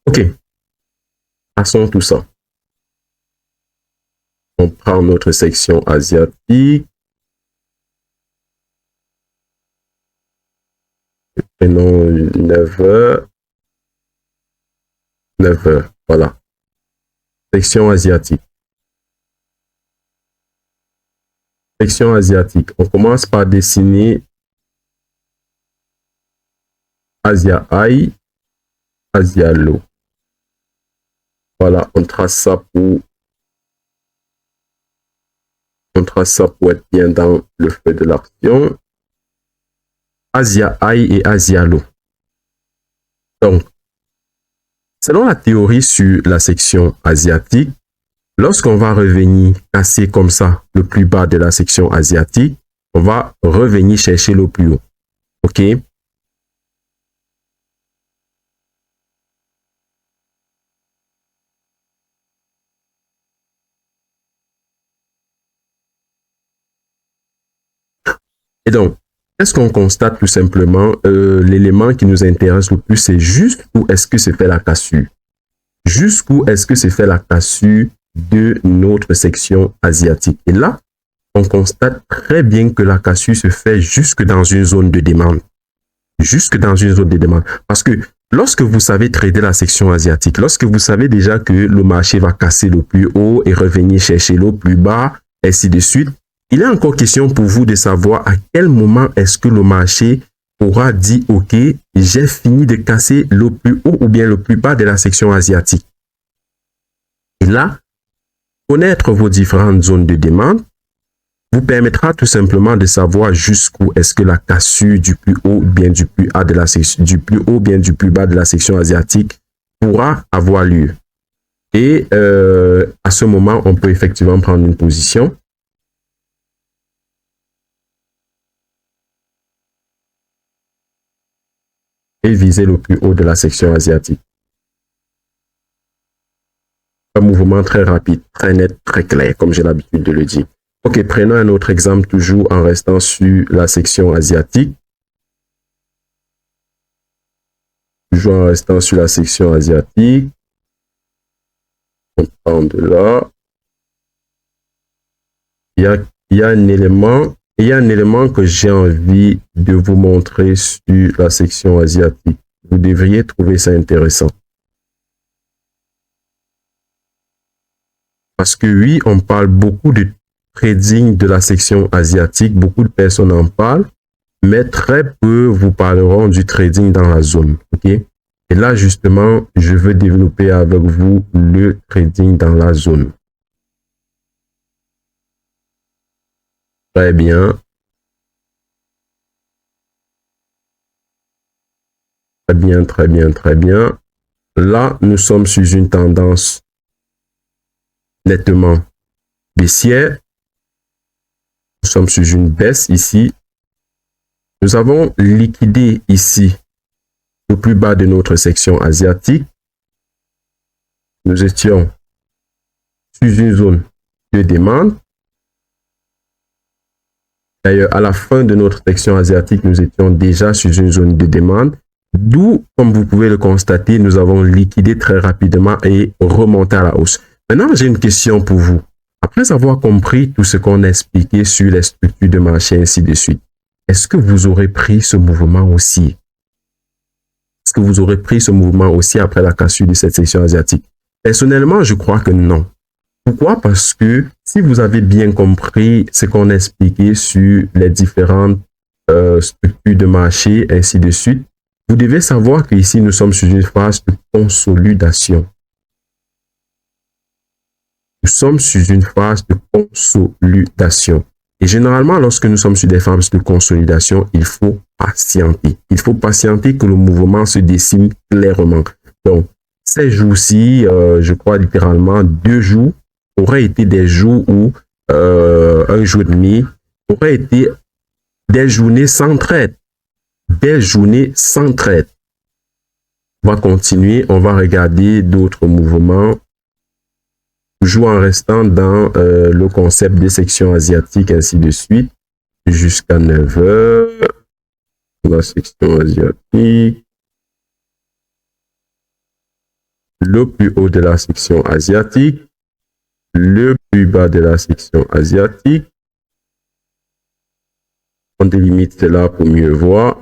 OK. Passons tout ça. On prend notre section asiatique. Prenons 9 heures. 9 heures. Voilà. Section asiatique. Section asiatique. On commence par dessiner Asia High, Asia Low. Voilà, on trace ça pour être bien dans le feu de l'action. Asia High et Asia Low. Donc, selon la théorie sur la section asiatique, lorsqu'on va revenir casser comme ça le plus bas de la section asiatique, on va revenir chercher le plus haut. OK? Et donc, qu'est-ce qu'on constate tout simplement? L'élément qui nous intéresse le plus, c'est jusqu'où est-ce que se fait la cassure? Jusqu'où est-ce que se fait la cassure de notre section asiatique? Et là, on constate très bien que la cassure se fait jusque dans une zone de demande. Jusque dans une zone de demande. Parce que lorsque vous savez trader la section asiatique, lorsque vous savez déjà que le marché va casser le plus haut et revenir chercher le plus bas, ainsi de suite, il est encore question pour vous de savoir à quel moment est-ce que le marché aura dit « Ok, j'ai fini de casser le plus haut ou bien le plus bas de la section asiatique. » Et là, connaître vos différentes zones de demande vous permettra tout simplement de savoir jusqu'où est-ce que la cassure du plus haut ou bien du plus bas de la section, de la section asiatique pourra avoir lieu. Et à ce moment, on peut effectivement prendre une position. Et viser le plus haut de la section asiatique. Un mouvement très rapide, très net, très clair, comme j'ai l'habitude de le dire. Ok, prenons un autre exemple, toujours en restant sur la section asiatique. Toujours en restant sur la section asiatique. On prend de là. Il y a un élément. Il y a un élément que j'ai envie de vous montrer sur la section asiatique. Vous devriez trouver ça intéressant. Parce que oui, on parle beaucoup de trading de la section asiatique. Beaucoup de personnes en parlent, mais très peu vous parleront du trading dans la zone. OK? Et là, justement, je veux développer avec vous le trading dans la zone. Très bien. Très bien, très bien, très bien. Là, nous sommes sur une tendance nettement baissière. Nous sommes sur une baisse ici. Nous avons liquidé ici le plus bas de notre section asiatique. Nous étions sur une zone de demande. D'ailleurs, à la fin de notre section asiatique, nous étions déjà sur une zone de demande. D'où, comme vous pouvez le constater, nous avons liquidé très rapidement et remonté à la hausse. Maintenant, j'ai une question pour vous. Après avoir compris tout ce qu'on a expliqué sur les structures de marché, ainsi de suite, est-ce que vous aurez pris ce mouvement aussi? Est-ce que vous aurez pris ce mouvement aussi après la cassure de cette section asiatique? Personnellement, je crois que non. Pourquoi? Parce que si vous avez bien compris ce qu'on a expliqué sur les différentes structures de marché, ainsi de suite, vous devez savoir qu'ici, nous sommes sur une phase de consolidation. Nous sommes sur une phase de consolidation. Et généralement, lorsque nous sommes sur des phases de consolidation, il faut patienter. Il faut patienter que le mouvement se dessine clairement. Donc, ces jours-ci, je crois littéralement 2 jours, auraient été des jours où un jour et demi aurait été des journées sans trade. Des journées sans trade. On va continuer, on va regarder d'autres mouvements. Toujours en restant dans le concept des sections asiatiques, ainsi de suite, jusqu'à 9 h. La section asiatique. Le plus haut de la section asiatique. Le plus bas de la section asiatique. On délimite cela pour mieux voir.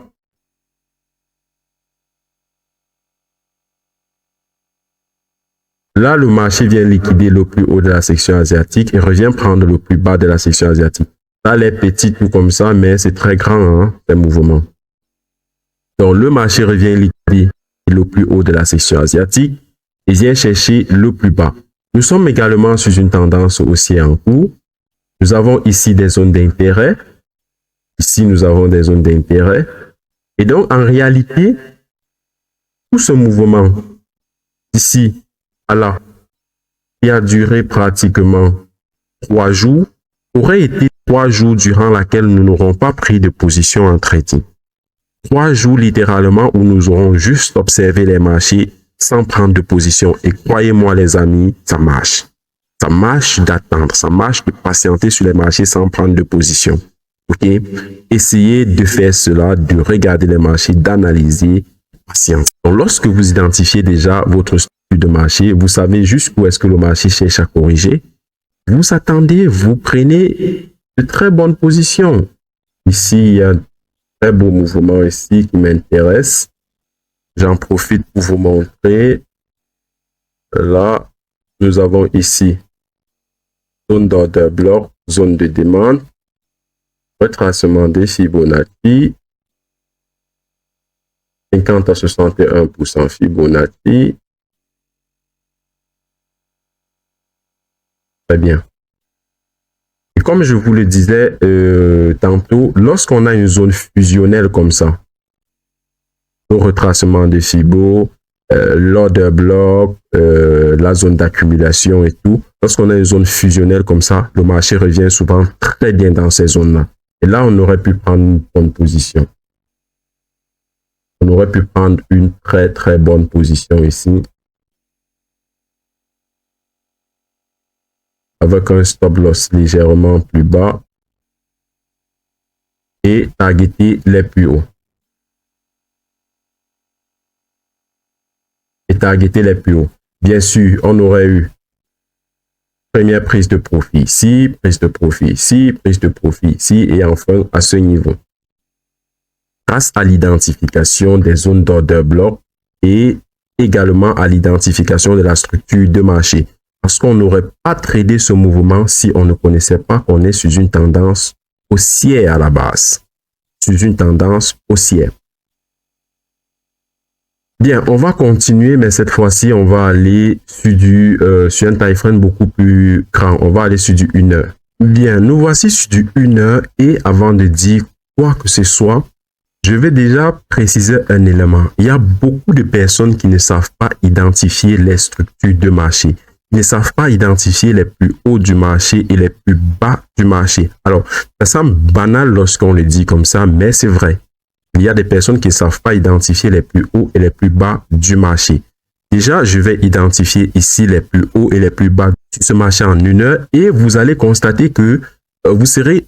Là, le marché vient liquider le plus haut de la section asiatique et revient prendre le plus bas de la section asiatique. Là, elle est petite tout comme ça, mais c'est très grand, hein, ces mouvements. Donc, le marché revient liquider le plus haut de la section asiatique et vient chercher le plus bas. Nous sommes également sur une tendance haussière en cours. Nous avons ici des zones d'intérêt. Ici, nous avons des zones d'intérêt. Et donc, en réalité, tout ce mouvement ici, à là, qui a duré pratiquement 3 jours, aurait été 3 jours durant lesquels nous n'aurons pas pris de position en trading. 3 jours littéralement où nous aurons juste observé les marchés sans prendre de position. Et croyez-moi les amis, ça marche. Ça marche d'attendre, ça marche de patienter sur les marchés sans prendre de position. Ok? Essayez de faire cela, de regarder les marchés, d'analyser, patienter. Donc, lorsque vous identifiez déjà votre structure de marché, vous savez jusqu'où est-ce que le marché cherche à corriger. Vous attendez, vous prenez de très bonnes positions. Ici, il y a un très beau mouvement ici qui m'intéresse. J'en profite pour vous montrer. Là, nous avons ici zone d'order bloc, zone de demande, retracement des Fibonacci, 50 à 61% Fibonacci. Très bien. Et comme je vous le disais tantôt, lorsqu'on a une zone fusionnelle comme ça, le retracement de Fibo, l'order block, la zone d'accumulation et tout, lorsqu'on a une zone fusionnelle comme ça, le marché revient souvent très bien dans ces zones-là. Et là, on aurait pu prendre une bonne position. On aurait pu prendre une très très bonne position ici. Avec un stop loss légèrement plus bas et targeter les plus hauts. Et targeter les plus hauts. Bien sûr, on aurait eu première prise de profit ici, prise de profit ici, prise de profit ici et enfin à ce niveau. Grâce à l'identification des zones d'order bloc et également à l'identification de la structure de marché. Parce qu'on n'aurait pas tradé ce mouvement si on ne connaissait pas qu'on est sur une tendance haussière à la base. Sur une tendance haussière. Bien, on va continuer, mais cette fois-ci, on va aller sur un time frame beaucoup plus grand. On va aller sur du 1 heure. Bien, nous voici sur du 1 heure et avant de dire quoi que ce soit, Je vais déjà préciser un élément. Il y a beaucoup de personnes qui ne savent pas identifier les structures de marché. Ils ne savent pas identifier les plus hauts du marché et les plus bas du marché. Alors, ça semble banal lorsqu'on le dit comme ça, mais c'est vrai. Il y a des personnes qui ne savent pas identifier les plus hauts et les plus bas du marché. Déjà, je vais identifier ici les plus hauts et les plus bas de ce marché en 1 heure et vous allez constater que vous serez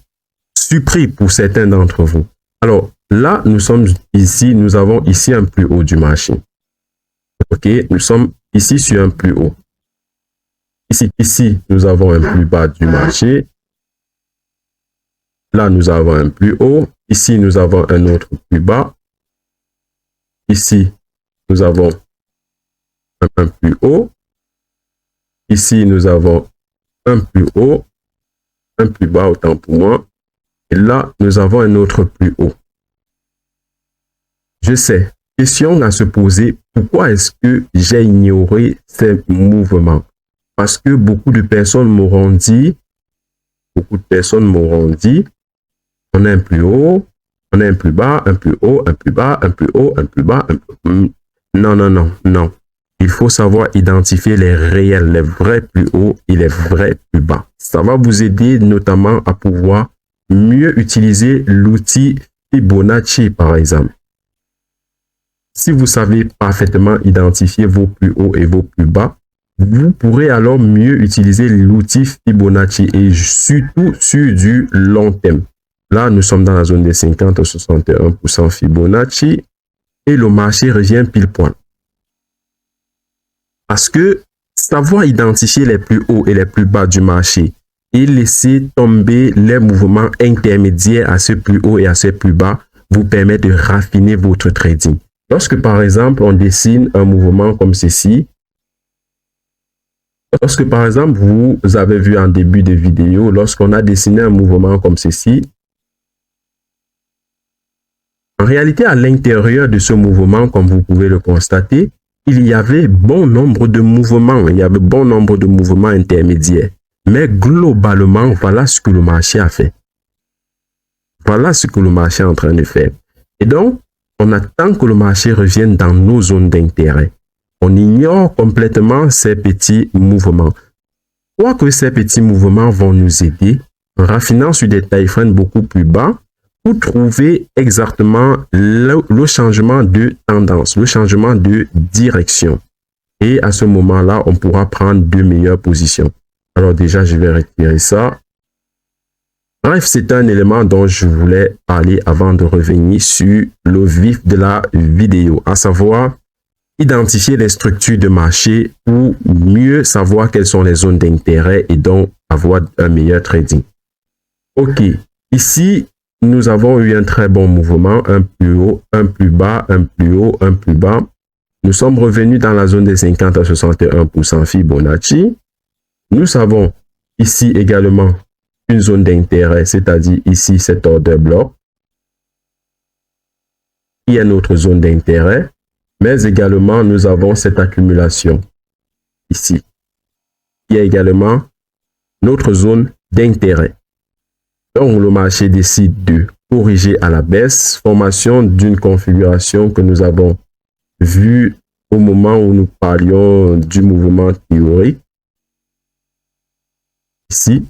surpris pour certains d'entre vous. Alors, là, nous sommes ici, nous avons ici un plus haut du marché. OK, nous sommes ici sur un plus haut. Ici, nous avons un plus bas du marché. Là, nous avons un plus haut. Ici, nous avons un autre plus bas. Ici, nous avons un plus haut. Ici, nous avons un plus haut, un plus bas, autant pour moi. Et là, nous avons un autre plus haut. Je sais, question à se poser, pourquoi est-ce que j'ai ignoré ces mouvements? Parce que beaucoup de personnes m'auront dit, on a un plus haut, on a un plus bas, un plus haut, un plus bas, un plus haut, un plus bas, un plus... Non. Il faut savoir identifier les réels, les vrais plus hauts et les vrais plus bas. Ça va vous aider notamment à pouvoir mieux utiliser l'outil Fibonacci, par exemple. Si vous savez parfaitement identifier vos plus hauts et vos plus bas, vous pourrez alors mieux utiliser l'outil Fibonacci et surtout sur du long terme. Là, nous sommes dans la zone des 50 à 61% Fibonacci et le marché revient pile poil. Parce que savoir identifier les plus hauts et les plus bas du marché et laisser tomber les mouvements intermédiaires à ce plus haut et à ce plus bas vous permet de raffiner votre trading. Lorsque par exemple on dessine un mouvement comme ceci, lorsque par exemple vous avez vu en début de vidéo, lorsqu'on a dessiné un mouvement comme ceci, en réalité à l'intérieur de ce mouvement, comme vous pouvez le constater, il y avait bon nombre de mouvements, intermédiaires. Mais globalement, voilà ce que le marché a fait. Voilà ce que le marché est en train de faire. Et donc, on attend que le marché revienne dans nos zones d'intérêt. On ignore complètement ces petits mouvements. Quoique ces petits mouvements vont nous aider en raffinant sur des time frames beaucoup plus bas pour trouver exactement le changement de tendance, le changement de direction. Et à ce moment-là, on pourra prendre de meilleures positions. Alors déjà, je vais retirer ça. Bref, c'est un élément dont je voulais parler avant de revenir sur le vif de la vidéo, à savoir identifier les structures de marché pour mieux savoir quelles sont les zones d'intérêt et donc avoir un meilleur trading. OK, ici, nous avons eu un très bon mouvement, un plus haut, un plus bas, un plus haut, un plus bas. Nous sommes revenus dans la zone des 50 à 61% Fibonacci. Nous avons ici également une zone d'intérêt, c'est-à-dire ici cet order block. Il y a une autre zone d'intérêt, mais également nous avons cette accumulation ici. Il y a également notre zone d'intérêt. Donc, le marché décide de corriger à la baisse, formation d'une configuration que nous avons vue au moment où nous parlions du mouvement théorique. Ici,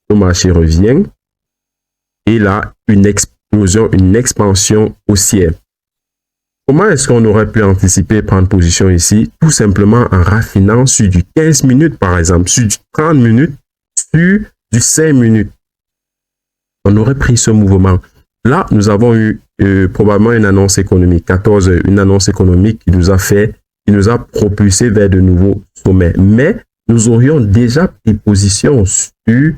le marché revient et là, une explosion, une expansion haussière. Comment est-ce qu'on aurait pu anticiper prendre position ici? Tout simplement en raffinant sur du 15 minutes, par exemple, sur du 30 minutes, sur du 5 minutes. On aurait pris ce mouvement. Là, nous avons eu probablement une annonce économique, 14 heures, une annonce économique qui nous a propulsé vers de nouveaux sommets. Mais nous aurions déjà pris position sur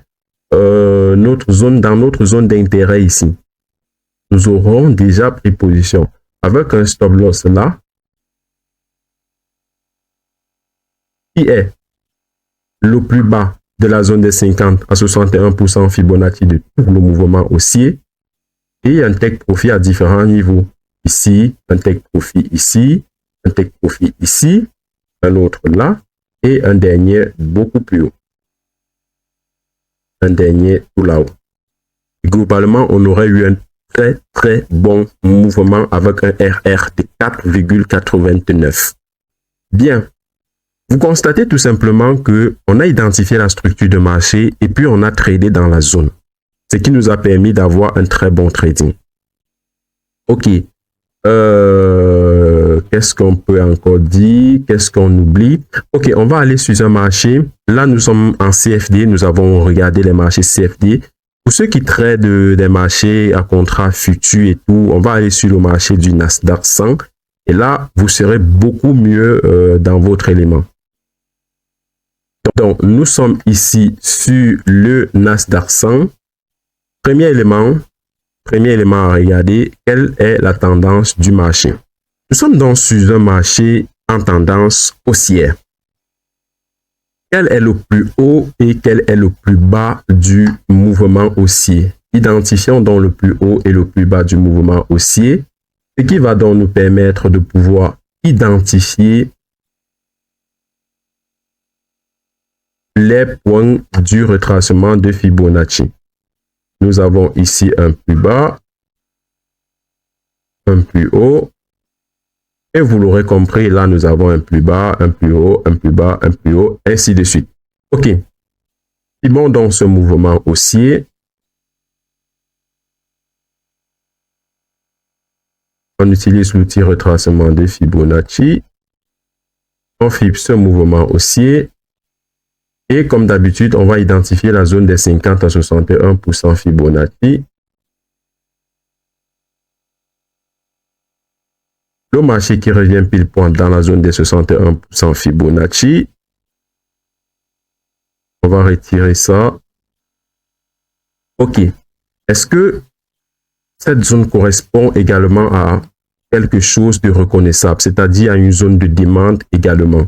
dans notre zone d'intérêt ici. Nous aurons déjà pris position avec un stop loss là qui est le plus bas de la zone des 50 à 61% Fibonacci de tout le mouvement haussier et un take profit à différents niveaux. Ici, un take profit ici, un take profit ici, un autre là et un dernier beaucoup plus haut. Un dernier tout là-haut. Globalement, on aurait eu un très bon mouvement avec un RR de 4,89. Bien, vous constatez tout simplement que on a identifié la structure de marché et puis on a tradé dans la zone, ce qui nous a permis d'avoir un très bon trading. Ok, qu'est-ce qu'on peut encore dire? Qu'est-ce qu'on oublie? Ok, on va aller sur un marché. Là, nous sommes en CFD. Nous avons regardé les marchés CFD. Pour ceux qui tradent des marchés à contrat futurs et tout, on va aller sur le marché du Nasdaq 100. Et là, vous serez beaucoup mieux dans votre élément. Donc, nous sommes ici sur le Nasdaq 100. Premier élément à regarder, quelle est la tendance du marché. Nous sommes donc sur un marché en tendance haussière. Quel est le plus haut et quel est le plus bas du mouvement haussier? Identifions donc le plus haut et le plus bas du mouvement haussier, ce qui va donc nous permettre de pouvoir identifier les points du retracement de Fibonacci. Nous avons ici un plus bas, un plus haut. Et vous l'aurez compris, là, nous avons un plus bas, un plus haut, un plus bas, un plus haut, ainsi de suite. OK. Suivons donc ce mouvement haussier. On utilise l'outil retracement de Fibonacci. On fixe ce mouvement haussier. Et comme d'habitude, on va identifier la zone des 50 à 61% Fibonacci. Le marché qui revient pile point dans la zone des 61% Fibonacci. On va retirer ça. OK. Est-ce que cette zone correspond également à quelque chose de reconnaissable, c'est-à-dire à une zone de demande également?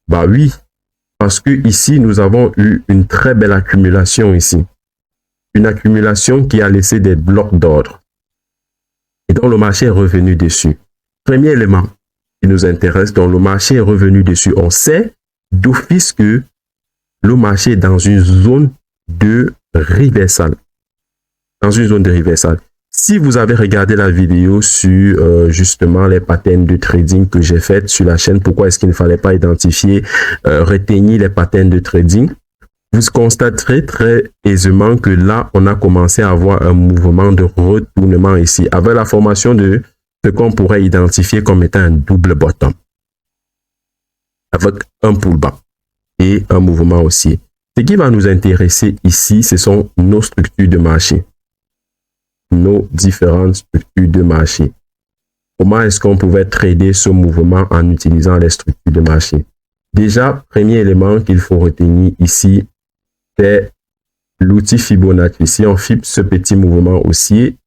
Bah oui, parce que ici, nous avons eu une très belle accumulation ici. Une accumulation qui a laissé des blocs d'ordre. Et donc, le marché est revenu dessus. Premier élément qui nous intéresse, donc le marché est revenu dessus. On sait d'office que le marché est dans une zone de reversal. Dans une zone de reversal. Si vous avez regardé la vidéo sur justement les patterns de trading que j'ai faites sur la chaîne, pourquoi est-ce qu'il ne fallait pas identifier, retenir les patterns de trading, vous constaterez très aisément que là, on a commencé à avoir un mouvement de retournement ici, avec la formation de ce qu'on pourrait identifier comme étant un double bottom, avec un pullback et un mouvement aussi. Ce qui va nous intéresser ici, ce sont nos structures de marché. Nos différentes structures de marché. Comment est-ce qu'on pouvait trader ce mouvement en utilisant les structures de marché? Déjà, premier élément qu'il faut retenir ici, c'est l'outil Fibonacci. Si on fixe ce petit mouvement haussier,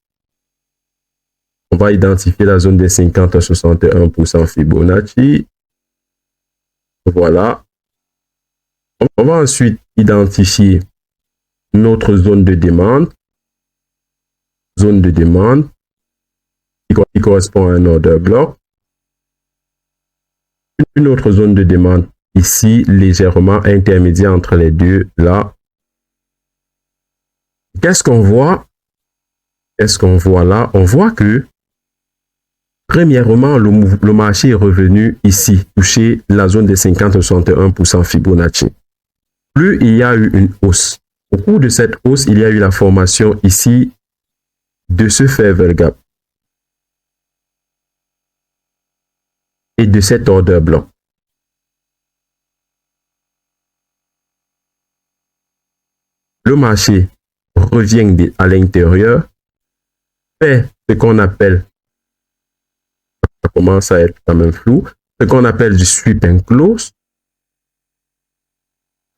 on va identifier la zone des 50 à 61% Fibonacci. Voilà. On va ensuite identifier notre zone de demande. Zone de demande qui correspond à un order block. Une autre zone de demande ici, légèrement intermédiaire entre les deux, là. Qu'est-ce qu'on voit? Qu'est-ce qu'on voit là? On voit que, premièrement, le marché est revenu ici, toucher la zone des 50-61% Fibonacci. Plus il y a eu une hausse. Au cours de cette hausse, il y a eu la formation ici de ce favor gap et de cet order block. Le marché revient à l'intérieur, fait ce qu'on appelle, ça commence à être quand même flou, ce qu'on appelle du sweep and close,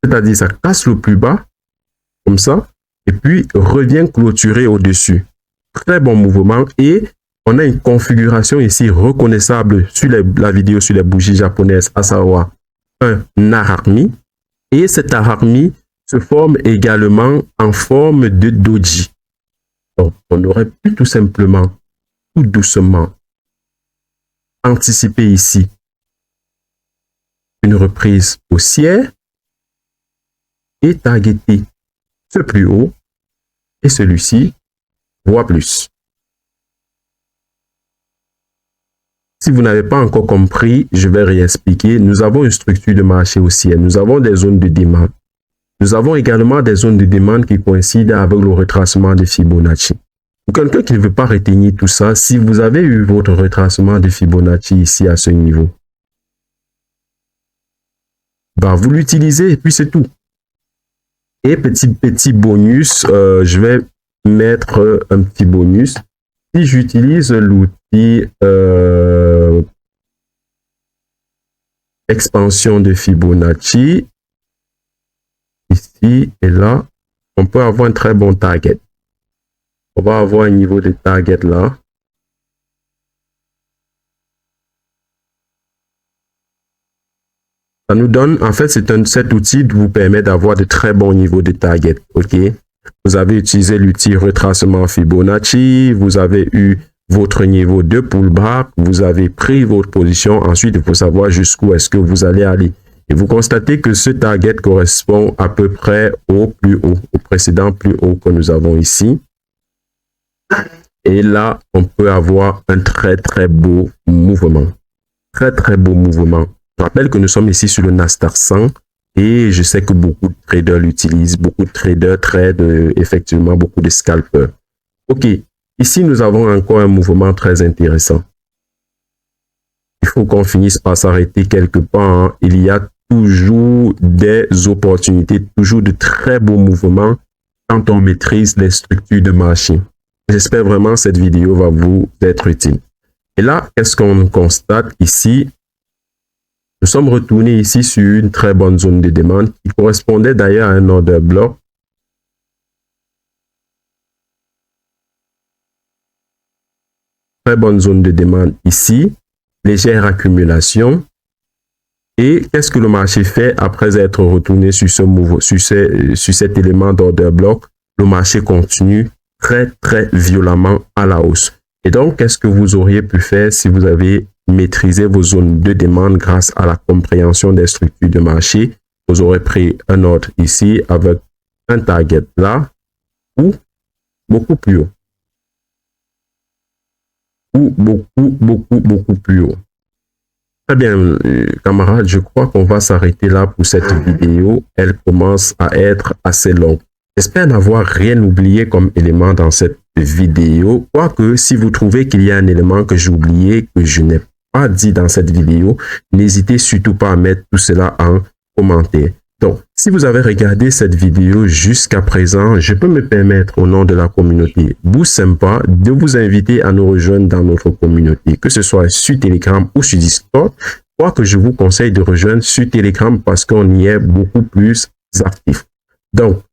c'est-à-dire ça casse le plus bas, comme ça, et puis revient clôturer au-dessus. Très bon mouvement et on a une configuration ici reconnaissable sur la vidéo sur les bougies japonaises, à savoir un Narami. Et cet Narami se forme également en forme de doji. Donc, on aurait pu tout simplement, tout doucement, anticiper ici une reprise haussière et targeter ce plus haut et celui-ci, voire plus. Si vous n'avez pas encore compris, je vais réexpliquer. Nous avons une structure de marché haussière. Nous avons des zones de demande. Nous avons également des zones de demande qui coïncident avec le retracement de Fibonacci. Pour quelqu'un qui ne veut pas retenir tout ça, si vous avez eu votre retracement de Fibonacci ici à ce niveau, bah vous l'utilisez et puis c'est tout. Et petit bonus, je vais mettre un petit bonus. Si j'utilise l'outil expansion de Fibonacci, ici et là, on peut avoir un très bon target. On va avoir un niveau de target là. Ça nous donne, en fait, cet outil vous permet d'avoir de très bons niveaux de target. OK? Vous avez utilisé l'outil retracement Fibonacci, vous avez eu votre niveau de pullback, vous avez pris votre position. Ensuite, il faut savoir jusqu'où est-ce que vous allez aller. Et vous constatez que ce target correspond à peu près au plus haut, au précédent plus haut que nous avons ici. Et là, on peut avoir un très, très beau mouvement. Très, très beau mouvement. Je rappelle que nous sommes ici sur le Nasdaq 100 et je sais que beaucoup de traders l'utilisent. Beaucoup de traders trade effectivement beaucoup de scalpers. OK. Ici, nous avons encore un mouvement très intéressant. Il faut qu'on finisse par s'arrêter quelque part. Hein. Il y a toujours des opportunités, toujours de très beaux mouvements quand on maîtrise les structures de marché. J'espère vraiment que cette vidéo va vous être utile. Et là, qu'est-ce qu'on constate ici? Nous sommes retournés ici sur une très bonne zone de demande qui correspondait d'ailleurs à un order block. Très bonne zone de demande ici. Légère accumulation. Et qu'est-ce que le marché fait après être retourné sur cet élément d'order block? Le marché continue très violemment à la hausse. Et donc, qu'est-ce que vous auriez pu faire si vous avez maîtrisé vos zones de demande grâce à la compréhension des structures de marché? Vous aurez pris un ordre ici avec un target là ou beaucoup plus haut. Ou beaucoup plus haut. Très bien, camarades, je crois qu'on va s'arrêter là pour cette vidéo. Elle commence à être assez longue. J'espère n'avoir rien oublié comme élément dans cette vidéo. Quoique, si vous trouvez qu'il y a un élément que j'ai oublié, que je n'ai pas dit dans cette vidéo, n'hésitez surtout pas à mettre tout cela en commentaire. Donc, si vous avez regardé cette vidéo jusqu'à présent, je peux me permettre au nom de la communauté Boost Sympa de vous inviter à nous rejoindre dans notre communauté, que ce soit sur Telegram ou sur Discord. Quoique je vous conseille de rejoindre sur Telegram parce qu'on y est beaucoup plus actif. Donc,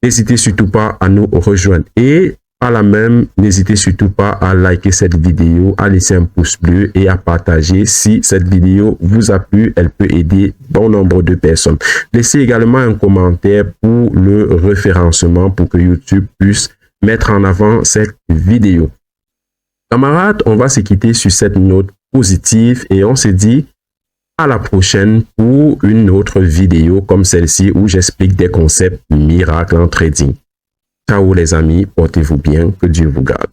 n'hésitez surtout pas à nous rejoindre. Et par là même, n'hésitez surtout pas à liker cette vidéo, à laisser un pouce bleu et à partager si cette vidéo vous a plu. Elle peut aider bon nombre de personnes. Laissez également un commentaire pour le référencement pour que YouTube puisse mettre en avant cette vidéo. Camarades, on va se quitter sur cette note positive et on se dit à la prochaine pour une autre vidéo comme celle-ci où j'explique des concepts miracles en trading. Ciao les amis, portez-vous bien, que Dieu vous garde.